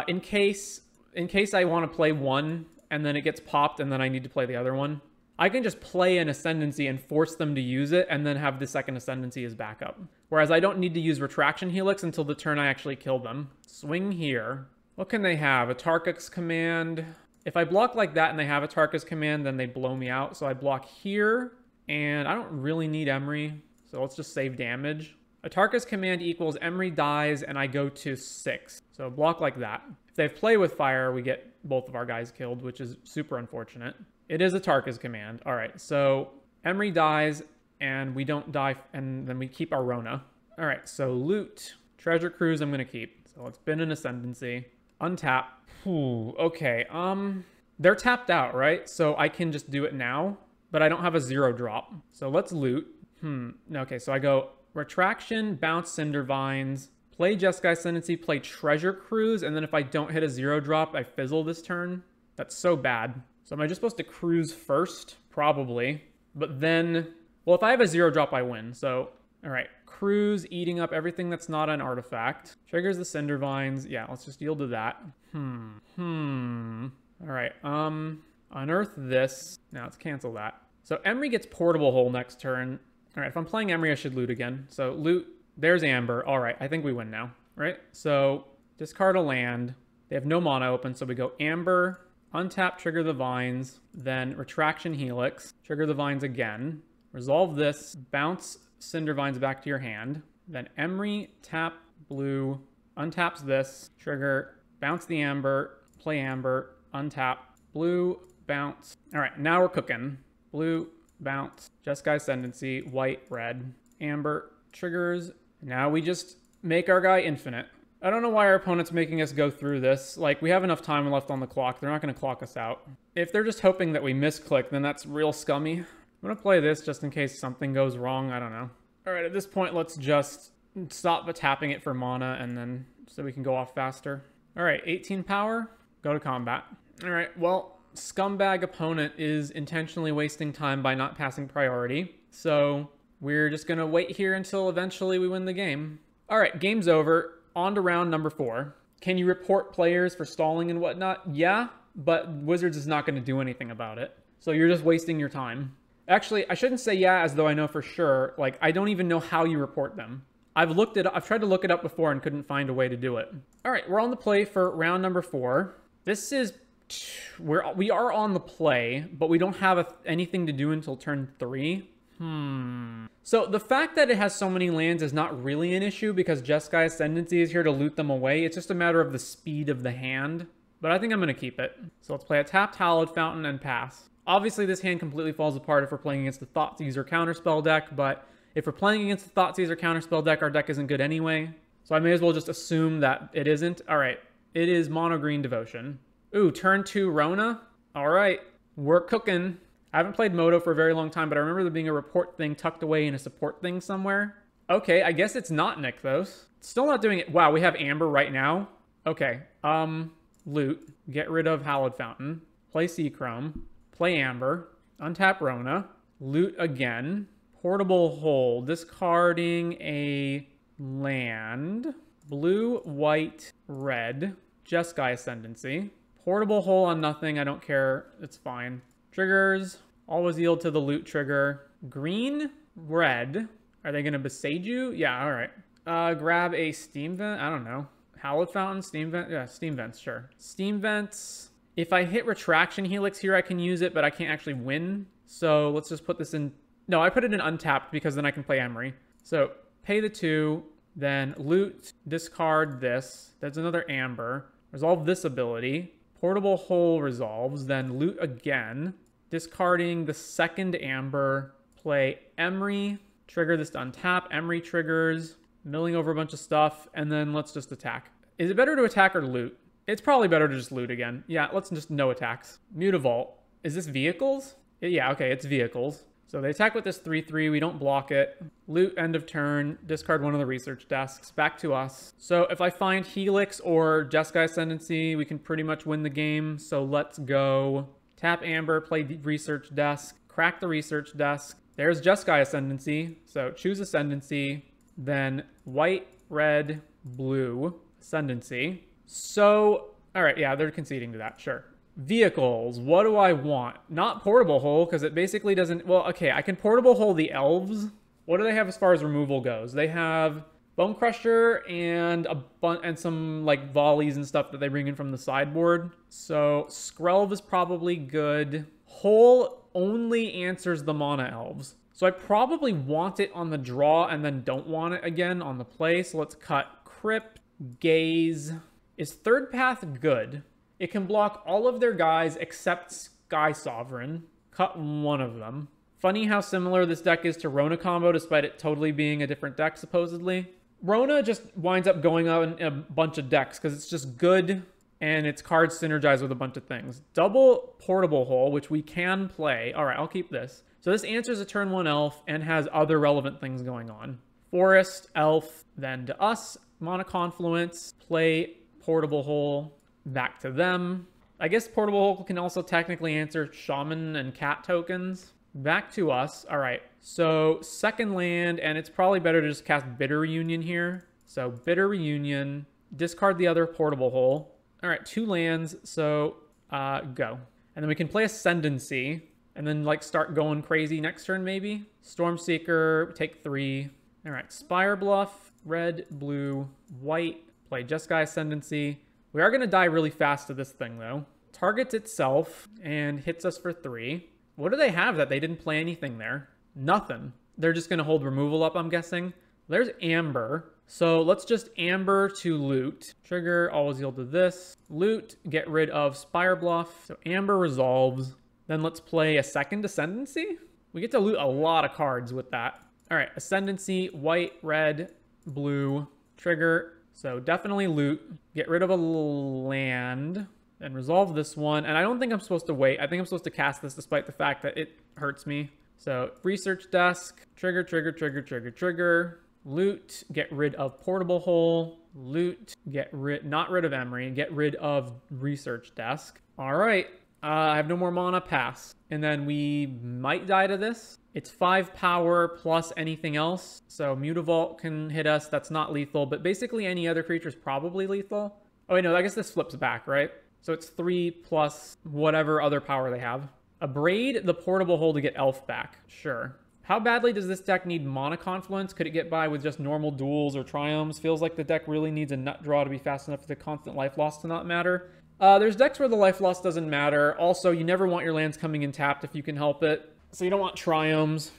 S1: In case I want to play one and then it gets popped and then I need to play the other one, I can just play an Ascendancy and force them to use it and then have the second Ascendancy as backup. Whereas I don't need to use Retraction Helix until the turn I actually kill them. Swing here. What can they have? Atarka's Command. If I block like that and they have Atarka's Command, then they blow me out. So I block here, and I don't really need Emery. So let's just save damage. Atarka's Command equals Emery dies, and I go to 6. So block like that. If they play with fire, we get both of our guys killed, which is super unfortunate. It is Atarka's Command. All right, so Emery dies, and we don't die, and then we keep our Rona. All right, so loot. Treasure Cruise I'm going to keep. So let's bin an Ascendancy. Untap. Ooh, okay, they're tapped out, right? So I can just do it now, but I don't have a 0 drop. So let's loot. Okay, so I go Retraction, bounce Cindervines, play Jeskai Ascendancy, play Treasure Cruise, and then if I don't hit a 0 drop, I fizzle this turn. That's so bad. So am I just supposed to cruise first? Probably. But then, well, if I have a 0 drop, I win. So, all right. Cruise, eating up everything that's not an artifact. Triggers the Cindervines. Yeah, let's just yield to that. All right. Unearth this. Now let's cancel that. So Emery gets Portable Hole next turn. All right, if I'm playing Emery, I should loot again. So loot. There's Amber. All right, I think we win now, right? So discard a land. They have no mana open, so we go Amber, untap, trigger the Vines, then Retraction Helix, trigger the Vines again, resolve this, bounce Cindervines back to your hand, then Emery, tap, blue, untaps this, trigger, bounce the Amber, play Amber, untap, blue, bounce. All right, now we're cooking. Blue, bounce, Jeskai Ascendancy, white, red, Amber, triggers. Now we just make our guy infinite. I don't know why our opponent's making us go through this. Like, we have enough time left on the clock. They're not going to clock us out. If they're just hoping that we misclick, then that's real scummy. I'm going to play this just in case something goes wrong. I don't know. All right, at this point, let's just stop tapping it for mana and then so we can go off faster. All right, 18 power. Go to combat. All right, well, scumbag opponent is intentionally wasting time by not passing priority. So we're just going to wait here until eventually we win the game. All right, game's over. On to round number 4. Can you report players for stalling and whatnot? Yeah, but Wizards is not going to do anything about it. So you're just wasting your time. Actually, I shouldn't say yeah as though I know for sure. Like, I don't even know how you report them. I've tried to look it up before and couldn't find a way to do it. All right, we're on the play for round number 4. This is... we are on the play, but we don't have anything to do until turn 3. So the fact that it has so many lands is not really an issue because Jeskai Ascendancy is here to loot them away. It's just a matter of the speed of the hand. But I think I'm going to keep it. So let's play a tapped Hallowed Fountain and pass. Obviously, this hand completely falls apart if we're playing against the Thoughtseizer counterspell deck, but if we're playing against the Thoughtseizer counterspell deck, our deck isn't good anyway. So I may as well just assume that it isn't. All right, it is Mono Green Devotion. Ooh, turn 2 Rona. All right, we're cooking. I haven't played Moto for a very long time, but I remember there being a report thing tucked away in a support thing somewhere. Okay, I guess it's not Nykthos. Still not doing it. Wow, we have Amber right now. Okay, loot. Get rid of Hallowed Fountain. Play Seachrome. Play Amber. Untap Rona. Loot again. Portable Hole. Discarding a land. Blue, white, red. Jeskai Ascendancy. Portable Hole on nothing. I don't care. It's fine. Triggers. Always yield to the loot trigger. Green, red. Are they going to besage you? Yeah, all right. Grab a steam vent. I don't know. Hallowed fountain, steam vent. Yeah, steam vents, sure. Steam vents. If I hit retraction helix here, I can use it, but I can't actually win. So let's just put this in. No, I put it in untapped because then I can play Emery. So pay the 2, then loot, discard this. That's another amber. Resolve this ability. Portable hole resolves, then loot again. Discarding the second amber. Play Emery. Trigger this to untap. Emery triggers. Milling over a bunch of stuff, and then let's just attack. Is it better to attack or loot? It's probably better to just loot again. Yeah, let's just no attacks. Mutavault. Is this vehicles? Yeah, okay, it's vehicles. So they attack with this 3/3. We don't block it. Loot, end of turn. Discard one of the research desks. Back to us. So if I find Helix or Jeskai Ascendancy, we can pretty much win the game. So let's go. Tap Amber, play the research desk. Crack the research desk. There's Jeskai Ascendancy. So choose Ascendancy. Then white, red, blue, Ascendancy. So, all right, yeah, they're conceding to that, sure. Vehicles, what do I want? Not portable hole, because it basically doesn't... Well, okay, I can portable hole the elves. What do they have as far as removal goes? They have Bone Crusher and some, like, volleys and stuff that they bring in from the sideboard. So, Skrelv is probably good. Hole only answers the Mana Elves. So I probably want it on the draw and then don't want it again on the play. So let's cut Crypt, Gaze. Is Third Path good? It can block all of their guys except Sky Sovereign. Cut one of them. Funny how similar this deck is to Rona combo despite it totally being a different deck supposedly. Rona just winds up going on in a bunch of decks because it's just good and its cards synergize with a bunch of things. Double Portable Hole, which we can play. All right, I'll keep this. So this answers a turn 1 elf and has other relevant things going on. Forest, elf, then to us. Mana Confluence, play Portable Hole, back to them. I guess Portable Hole can also technically answer Shaman and Cat tokens. Back to us. All right, so second land, and it's probably better to just cast Bitter Reunion here. So Bitter Reunion, discard the other Portable Hole. All right, 2 lands, so go. And then we can play Ascendancy. And then, like, start going crazy next turn, maybe? Stormseeker, take 3. All right, Spire Bluff, red, blue, white. Play Jeskai Ascendancy. We are going to die really fast to this thing, though. Targets itself and hits us for 3. What do they have that they didn't play anything there? Nothing. They're just going to hold removal up, I'm guessing. There's Amber. So let's just Amber to loot. Trigger, always yield to this. Loot, get rid of Spire Bluff. So Amber resolves. Then let's play a second Ascendancy. We get to loot a lot of cards with that. All right, Ascendancy, white, red, blue, trigger. So definitely loot. Get rid of a land and resolve this one. And I don't think I'm supposed to wait. I think I'm supposed to cast this despite the fact that it hurts me. So research desk, trigger, trigger, trigger, trigger, trigger. Loot, get rid of Portable Hole. Loot, not rid of Emery, get rid of research desk. All right. I have no more mana, pass. And then we might die to this. It's 5 power plus anything else. So Mutavault can hit us. That's not lethal, but basically any other creature is probably lethal. Oh, wait, no, I guess this flips back, right? So it's 3 plus whatever other power they have. Abrade the Portable Hole to get Elf back. Sure. How badly does this deck need Mana Confluence? Could it get by with just normal duels or triumphs? Feels like the deck really needs a nut draw to be fast enough for the constant life loss to not matter. There's decks where the life loss doesn't matter. Also, you never want your lands coming in tapped if you can help it. So you don't want triumphs.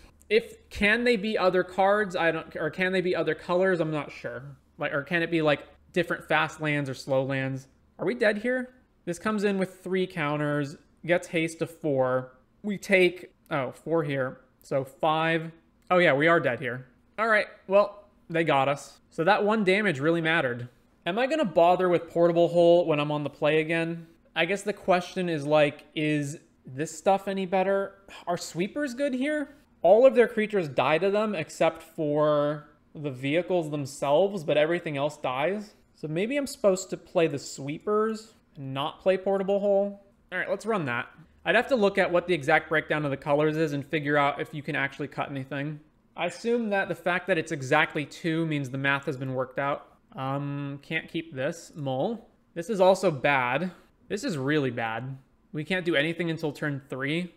S1: Can they be other cards? Or can they be other colors? I'm not sure. Or can it be like different fast lands or slow lands? Are we dead here? This comes in with 3 counters, gets haste to 4. We take, 4 here. So 5. Oh yeah, we are dead here. All right, well, they got us. So that 1 damage really mattered. Am I going to bother with Portable Hole when I'm on the play again? I guess the question is like, is this stuff any better? Are sweepers good here? All of their creatures die to them except for the vehicles themselves, but everything else dies. So maybe I'm supposed to play the sweepers and not play Portable Hole. All right, let's run that. I'd have to look at what the exact breakdown of the colors is and figure out if you can actually cut anything. I assume that the fact that it's exactly 2 means the math has been worked out. Can't keep this. Mull. This is also bad. This is really bad. We can't do anything until turn 3.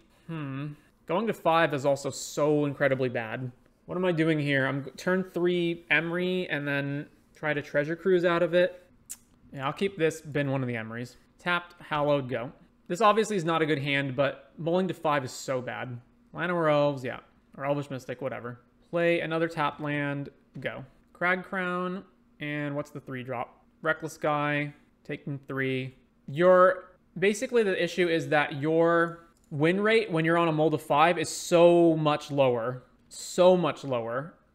S1: Going to 5 is also so incredibly bad. What am I doing here? I'm turn 3 Emery and then try to treasure cruise out of it. Yeah, I'll keep this, bin one of the Emerys. Tapped, hallowed, go. This obviously is not a good hand, but bowling to 5 is so bad. Llanowar Elves, yeah. Or Elvish Mystic, whatever. Play another tap land, go. Crag Crown, and what's the 3-drop? Reckless Guy, taking 3. Basically the issue is that your win rate when you're on a mold of 5 is so much lower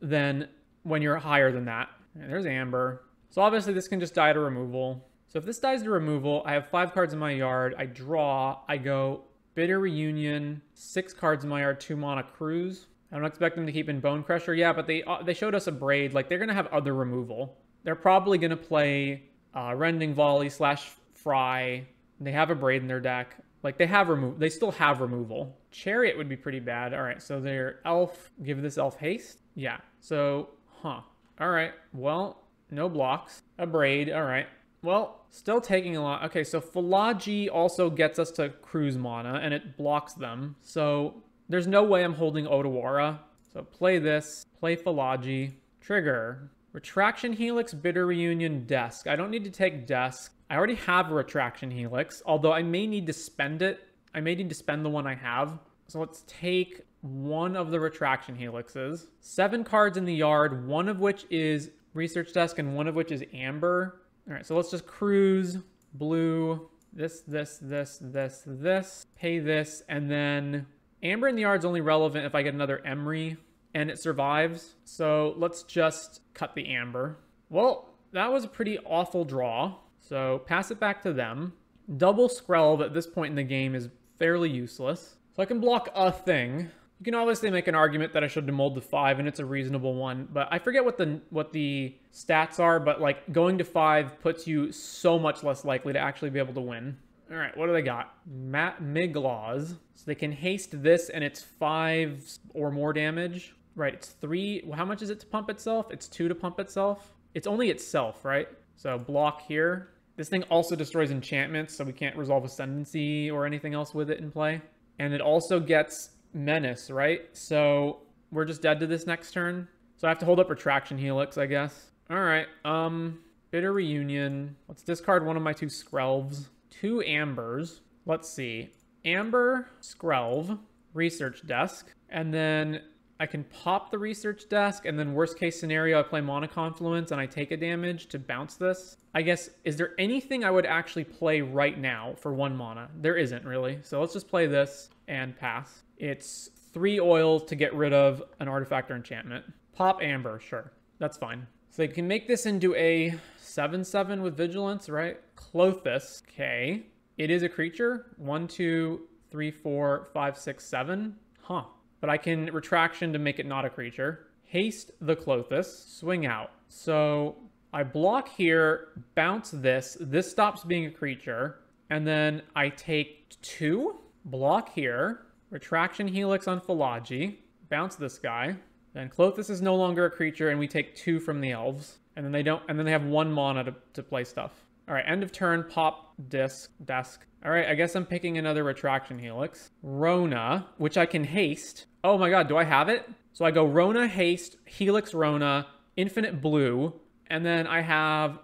S1: than when you're higher than that. And there's Amber. So obviously this can just die to removal. So if this dies to removal, I have 5 cards in my yard. I draw, I go Bitter Reunion, 6 cards in my yard, 2 mana Cruise. I don't expect them to keep in Bone Crusher. Yeah, but they showed us a Braid. Like, they're going to have other removal. They're probably going to play Rending Volley / Fry. They have a Braid in their deck. Like, they still have removal. Chariot would be pretty bad. All right, so their Elf, give this Elf haste? Yeah, so, all right, well, no blocks. A Braid, all right. Well, still taking a lot. Okay, so Philology also gets us to Cruise mana, and it blocks them. So there's no way I'm holding Otawara. So play this, play Philology, trigger. Retraction Helix, Bitter Reunion, Desk. I don't need to take Desk. I already have a Retraction Helix, although I may need to spend it. I may need to spend the one I have. So let's take one of the Retraction Helixes. 7 cards in the yard, one of which is Research Desk and one of which is Amber. All right, so let's just cruise, blue, this, pay this, and then Amber in the yard's only relevant if I get another Emery and it survives. So let's just cut the Amber. Well, that was a pretty awful draw. So pass it back to them. Double Skrelv at this point in the game is fairly useless. So I can block a thing. You can obviously make an argument that I should have mold to 5, and it's a reasonable one, but I forget what the stats are, but like going to 5 puts you so much less likely to actually be able to win. All right, what do they got? Miglaws. So they can haste this, and it's 5 or more damage. Right, it's 3. How much is it to pump itself? It's 2 to pump itself. It's only itself, right? So block here. This thing also destroys enchantments, so we can't resolve Ascendancy or anything else with it in play. And it also gets Menace, right? So we're just dead to this next turn. So I have to hold up Retraction Helix, I guess. All right, Bitter Reunion. Let's discard one of my 2 Skrelvs. 2 Ambers. Let's see. Amber, Skrelv, Research Desk. And then I can pop the Research Desk, and then worst case scenario, I play Mana Confluence and I take a damage to bounce this. I guess, is there anything I would actually play right now for 1 mana? There isn't really. So let's just play this and pass. It's 3 oil to get rid of an artifact or enchantment. Pop Amber, sure. That's fine. So they can make this into a 7/7 with Vigilance, right? Clothis, okay. It is a creature. 1, 2, 3, 4, 5, 6, 7. Huh. But I can Retraction to make it not a creature. Haste the Clothis, swing out. So I block here, bounce this. This stops being a creature. And then I take 2, block here, Retraction Helix on Philology, bounce this guy. Then Clothis is no longer a creature, and we take 2 from the elves. And then they have 1 mana to play stuff. All right, end of turn, pop, desk. All right, I guess I'm picking another Retraction Helix. Rona, which I can haste. Oh my god, do I have it? So I go Rona, haste, Helix, Rona, infinite blue, and then I have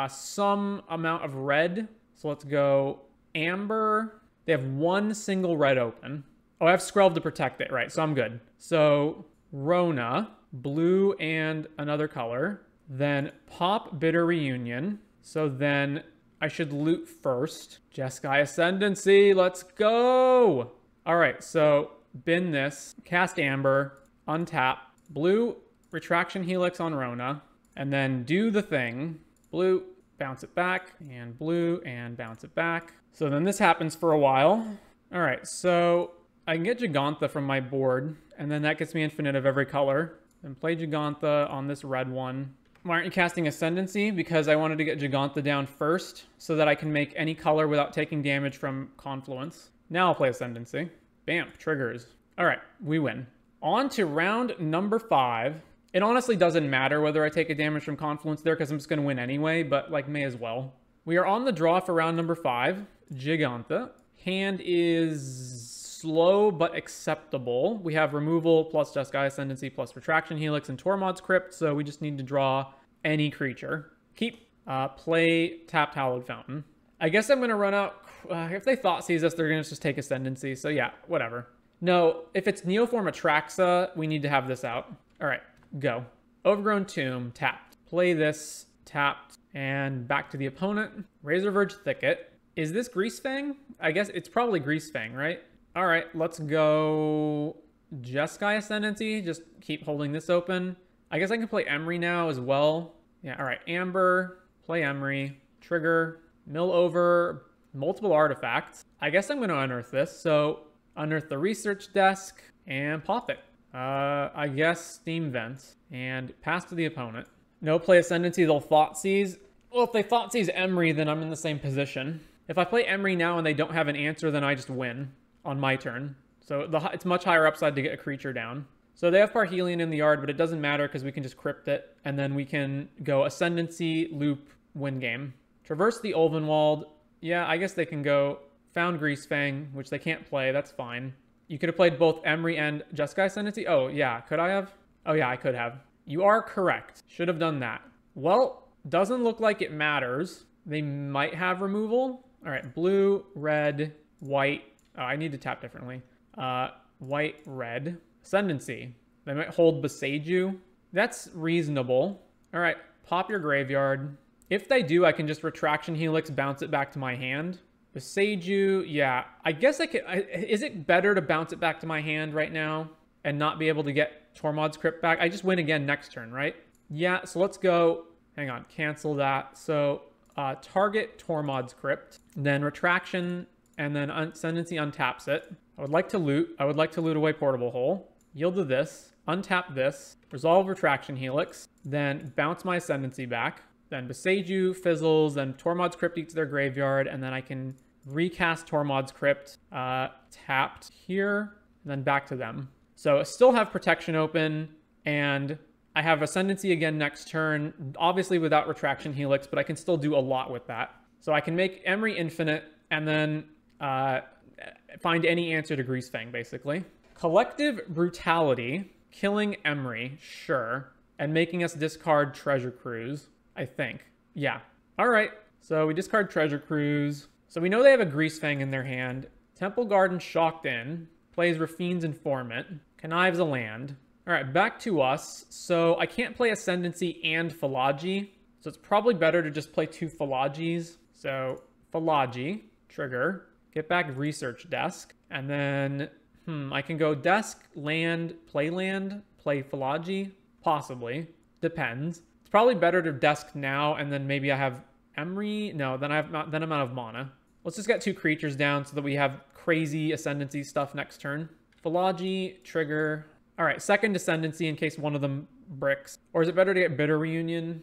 S1: some amount of red. So let's go Amber. They have 1 single red open. Oh, I have Skrelv to protect it, right? So I'm good. So Rona, blue and another color. Then pop Bitter Reunion. So then I should loot first. Jeskai Ascendancy, let's go! All right, so bin this, cast Amber, untap, blue, Retraction Helix on Rona, and then do the thing. Blue, bounce it back, and blue, and bounce it back. So then this happens for a while. All right, so I can get Gigantha from my board, and then that gets me infinite of every color. Then play Gigantha on this red one. Why aren't you casting Ascendancy? Because I wanted to get Gigantha down first so that I can make any color without taking damage from Confluence. Now I'll play Ascendancy. Bam, triggers. All right, we win. On to round number 5. It honestly doesn't matter whether I take a damage from Confluence there because I'm just going to win anyway, but like may as well. We are on the draw for round number 5. Gigantha. Hand is slow but acceptable. We have removal plus Jeskai Ascendancy plus Retraction Helix and Tormod's Crypt, so we just need to draw any creature. Keep. Play tapped Hallowed Fountain. I guess I'm going to run out. If they Thought Seize us, they're going to just take Ascendancy, so yeah, whatever. No, if it's Neoform Atraxa, we need to have this out. All right, go. Overgrown Tomb, tapped. Play this, tapped, and back to the opponent. Razorverge Thicket. Is this Greasefang? I guess it's probably Greasefang, right? All right, let's go Jeskai Ascendancy. Just keep holding this open. I guess I can play Emery now as well. Yeah, all right, Amber, play Emery, trigger, mill over, multiple artifacts. I guess I'm going to unearth this. So unearth the research desk and pop it. I guess Steam Vents and pass to the opponent. No play Ascendancy, they'll Thought Seize. Well, if they Thought Seize Emery, then I'm in the same position. If I play Emery now and they don't have an answer, then I just win on my turn. So it's much higher upside to get a creature down. So they have Parhelion in the yard, but it doesn't matter because we can just crypt it. And then we can go Ascendancy, loop, win game. Traverse the Ulvenwald. Yeah, I guess they can go Found Greasefang, which they can't play. That's fine. You could have played both Emery and Jeskai Ascendancy. Oh, yeah. Could I have? Oh, yeah, I could have. You are correct. Should have done that. Well, doesn't look like it matters. They might have removal. All right, blue, red, white. Oh, I need to tap differently. White, red. Ascendancy. They might hold Beseiju. That's reasonable. All right, pop your graveyard. If they do, I can just Retraction Helix, bounce it back to my hand. Beseiju, yeah. I guess I could... Is it better to bounce it back to my hand right now and not be able to get Tormod's Crypt back? I just win again next turn, right? Yeah, so let's go... Hang on, cancel that. So target Tormod's Crypt, then Retraction, and then Ascendancy untaps it. I would like to loot. I would like to loot away Portable Hole. Yield to this, untap this, resolve Retraction Helix, then bounce my Ascendancy back, then Beseiju fizzles, then Tormod's Crypt eats their graveyard, and then I can recast Tormod's Crypt, tapped here, and then back to them. So I still have protection open, and I have Ascendancy again next turn, obviously without Retraction Helix, but I can still do a lot with that. So I can make Emery infinite, and then find any answer to Greasefang, basically. Collective Brutality, killing Emery, sure, and making us discard Treasure Cruise, I think. Yeah. All right, so we discard Treasure Cruise. So we know they have a Greasefang in their hand. Temple Garden Shocked In, plays Rafine's Informant, connives a land. All right, back to us. So I can't play Ascendancy and Philology, so it's probably better to just play two Philogis. So Philology, trigger, get back Research Desk, and then I can go desk, land, play Philology, possibly. Depends. It's probably better to desk now, and then maybe I have Emery. No, then I'm out of mana. Let's just get two creatures down so that we have crazy Ascendancy stuff next turn. Philology, trigger. All right, second Ascendancy in case one of them bricks. Or is it better to get Bitter Reunion?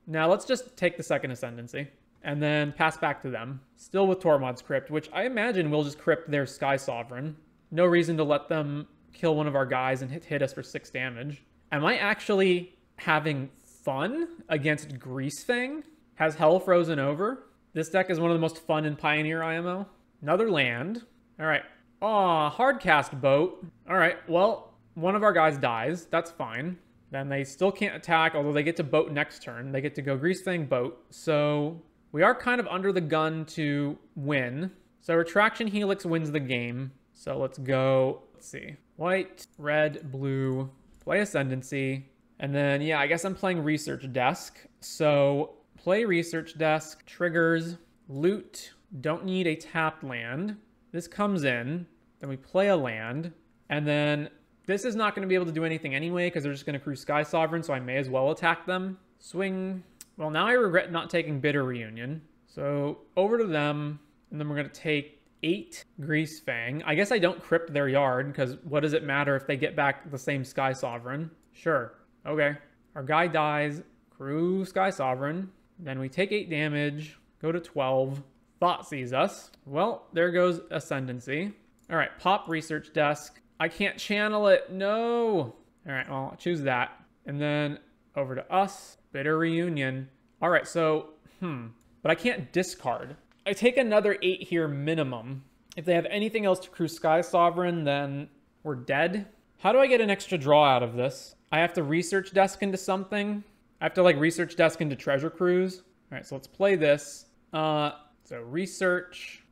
S1: Now let's just take the second Ascendancy and then pass back to them. Still with Tormod's Crypt, which I imagine will just crypt their Sky Sovereign. No reason to let them kill one of our guys and hit us for 6 damage. Am I actually having fun against Greasefang? Has hell frozen over? This deck is one of the most fun in Pioneer IMO. Another land. All right. Aw, hardcast boat. All right, well, one of our guys dies. That's fine. Then they still can't attack, although they get to boat next turn. They get to go Greasefang boat. So we are kind of under the gun to win. So Retraction Helix wins the game. So let's go, let's see. White, red, blue, play Ascendancy. And then, yeah, I guess I'm playing Research Desk. So play Research Desk, triggers, loot, don't need a tapped land. This comes in, then we play a land, and then this is not going to be able to do anything anyway because they're just going to crew Sky Sovereign, so I may as well attack them. Swing. Well, now I regret not taking Bitter Reunion. So over to them, and then we're going to take 8 Greasefang. I guess I don't crypt their yard because what does it matter if they get back the same Sky Sovereign? Sure. Okay. Our guy dies, crew Sky Sovereign. Then we take 8 damage, go to 12. Thought Seize us. Well, there goes Ascendancy. All right, pop Research Desk. I can't channel it. No. All right, well, I'll choose that. And then over to us, Bitter Reunion. All right, so, but I can't discard. I take another 8 here minimum. If they have anything else to crew Sky Sovereign, then we're dead. How do I get an extra draw out of this? I have to research desk into something. I have to like research desk into treasure cruise. All right, so let's play this. So research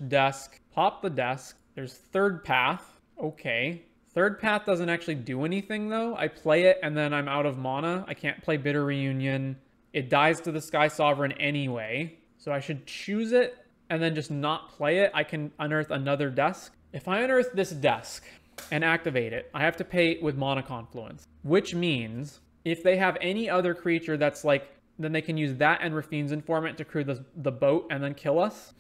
S1: desk, pop the desk. There's third path. Okay. Third path doesn't actually do anything though. I play it and then I'm out of mana. I can't play Bitter Reunion. It dies to the Sky Sovereign anyway. So I should choose it and then just not play it. I can unearth another desk. If I unearth this desk and activate it, I have to pay with Mana Confluence, which means if they have any other creature that's like, then they can use that and Rafine's Informant to crew the boat and then kill us.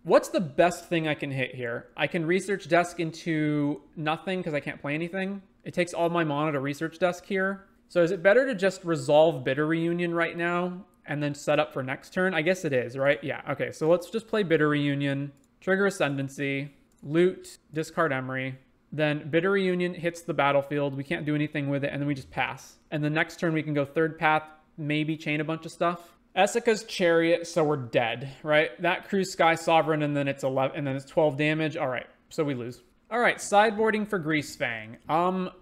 S1: What's the best thing I can hit here? I can research desk into nothing because I can't play anything. It takes all my mana to research desk here. So is it better to just resolve Bitter Reunion right now and then set up for next turn? I guess it is, right? Yeah, okay. So let's just play Bitter Reunion, trigger Ascendancy, loot, discard Emery. Then Bitter Reunion hits the battlefield. We can't do anything with it, and then we just pass. And the next turn we can go third path, maybe chain a bunch of stuff. Essica's Chariot, so we're dead, right? That crews Sky Sovereign, and then it's 11, and then it's 12 damage. All right, so we lose. All right, sideboarding for Greasefang.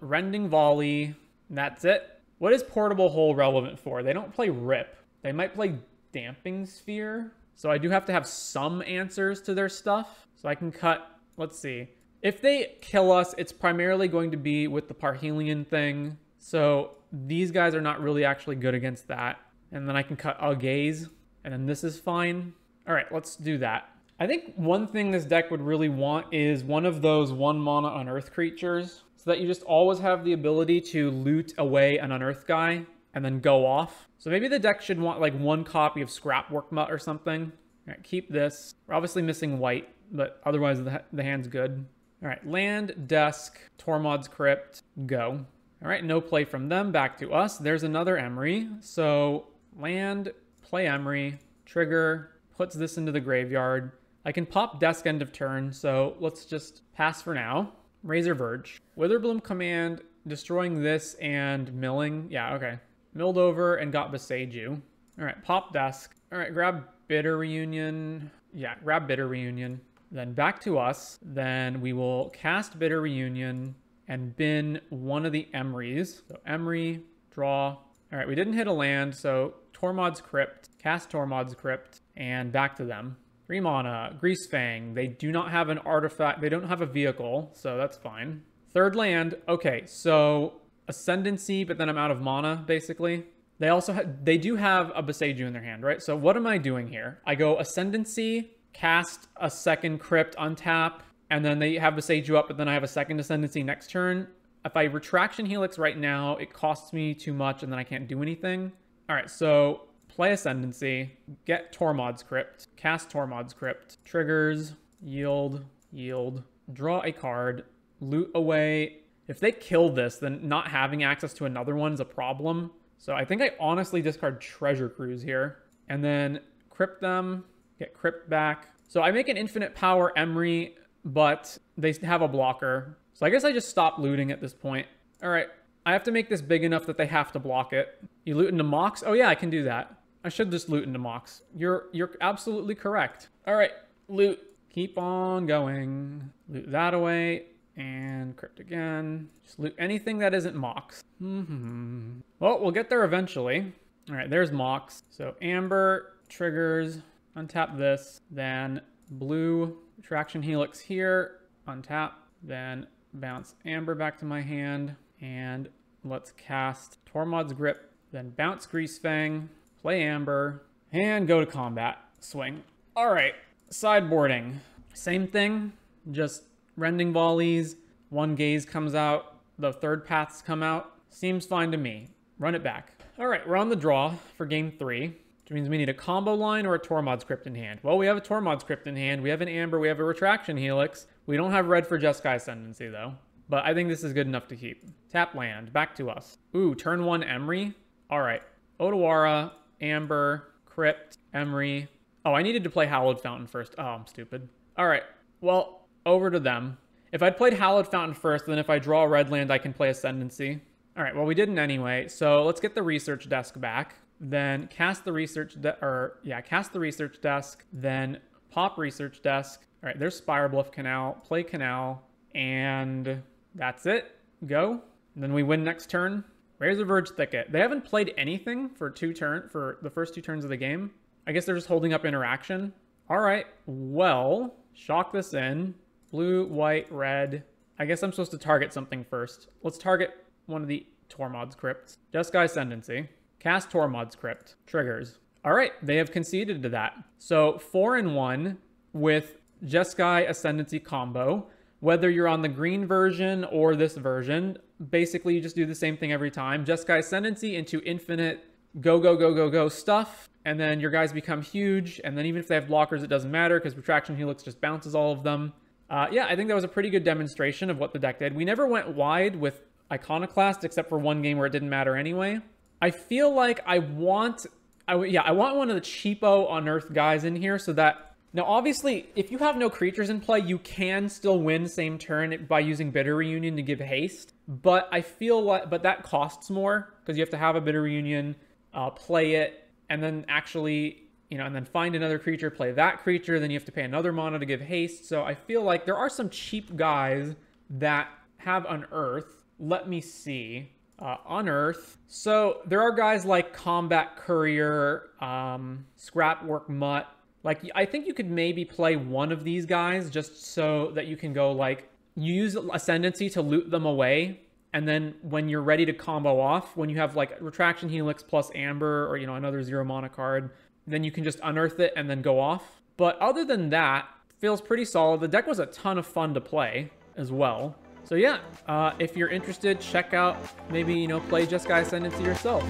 S1: Rending Volley. That's it. What is Portable Hole relevant for? They don't play Rip. They might play Damping Sphere. So I do have to have some answers to their stuff. So I can cut, let's see. If they kill us, it's primarily going to be with the Parhelion thing. So these guys are not really actually good against that. And then I can cut a Gaze, and then this is fine. All right, let's do that. I think one thing this deck would really want is one of those 1 mana unearth creatures, so that you just always have the ability to loot away an unearth guy and then go off. So maybe the deck should want like 1 copy of Scrapwork Mutt or something. All right, keep this. We're obviously missing white, but otherwise the hand's good. All right, land, desk, Tormod's Crypt, go. All right, no play from them, back to us. There's another Emery. So land, play Emery, trigger, puts this into the graveyard. I can pop desk end of turn, so let's just pass for now. Razor Verge. Witherbloom Command, destroying this and milling. Yeah, okay. Milled over and got Beseiju. All right, pop desk. All right, grab Bitter Reunion. Yeah, grab Bitter Reunion. Then back to us. Then we will cast Bitter Reunion and bin one of the Emerys. So Emery, draw. All right, we didn't hit a land, so Tormod's Crypt, cast Tormod's Crypt, and back to them. 3 mana, Greasefang. They do not have an artifact. They don't have a vehicle, so that's fine. Third land. Okay, so Ascendancy, but then I'm out of mana, basically. They also they do have a Beseiju in their hand, right? So what am I doing here? I go Ascendancy, cast a second Crypt, untap, and then they have Beseiju up, but then I have a second Ascendancy next turn. If I Retraction Helix right now, it costs me too much, and then I can't do anything. All right, so play Ascendancy, get Tormod's Crypt, cast Tormod's Crypt, triggers, yield, draw a card, loot away. If they kill this, then not having access to another one is a problem. So I think I honestly discard Treasure Cruise here, and then Crypt them, get Crypt back. So I make an infinite power Emery, but they have a blocker. So I guess I just stop looting at this point. All right, I have to make this big enough that they have to block it. You loot into Mox? Oh yeah, I can do that. I should just loot into Mox. You're absolutely correct. All right, loot. Keep on going. Loot that away and Crypt again. Just loot anything that isn't Mox. Well, we'll get there eventually. All right, there's Mox. So Amber, triggers, untap this, then blue, Retraction Helix here, untap, then bounce Amber back to my hand, and let's cast Tormod's Grip, then bounce Greasefang, play Amber, and go to combat. Swing. All right, sideboarding. Same thing, just rending volleys. 1 Gaze comes out, the third paths come out. Seems fine to me. Run it back. All right, we're on the draw for game 3, which means we need a combo line or a Tormod's Crypt in hand. Well, we have a Tormod's Crypt in hand. We have an Amber. We have a Retraction Helix. We don't have red for Jeskai Ascendancy, though. But I think this is good enough to keep. Tap land. Back to us. Ooh, turn 1 Emery. All right. Otawara, Amber, Crypt, Emery. Oh, I needed to play Hallowed Fountain first. Oh, I'm stupid. All right. Well, over to them. If I'd played Hallowed Fountain first, then if I draw a red land, I can play Ascendancy. All right. Well, we didn't anyway. So let's get the research desk back. Then cast the research desk. Then pop research desk. All right, there's Spire Bluff Canal, play Canal, and that's it. Go. And then we win next turn. Razor Verge Thicket. They haven't played anything for the first 2 turns of the game. I guess they're just holding up interaction. All right, well, shock this in. Blue, white, red. I guess I'm supposed to target something first. Let's target one of the Tormod's Crypts. Jeskai Ascendancy. Cast Tormod's Crypt. Triggers. All right, they have conceded to that. So 4-1 with Jeskai Ascendancy combo. Whether you're on the green version or this version, basically you just do the same thing every time. Jeskai Ascendancy into infinite go, go, go, go, go stuff. And then your guys become huge. And then even if they have blockers, it doesn't matter because Retraction Helix just bounces all of them. Yeah, I think that was a pretty good demonstration of what the deck did. We never went wide with Iconoclast except for one game where it didn't matter anyway. I feel like I want one of the cheapo unearth guys in here so that... Now, obviously, if you have no creatures in play, you can still win same turn by using Bitter Reunion to give haste. But I feel like... But that costs more because you have to have a Bitter Reunion, play it, and then actually... and then find another creature, play that creature, then you have to pay another mana to give haste. So I feel like there are some cheap guys that have Unearth. Let me see. Unearth. So there are guys like Combat Courier, Scrapwork Mutt. Like, I think you could maybe play one of these guys just so that you can go, like, use Ascendancy to loot them away. And then when you're ready to combo off, when you have, like, Retraction Helix plus Amber or, another 0 mana card, then you can just unearth it and then go off. But other than that, feels pretty solid. The deck was a ton of fun to play as well. So yeah, if you're interested, check out, maybe, play Jeskai Ascendancy yourself.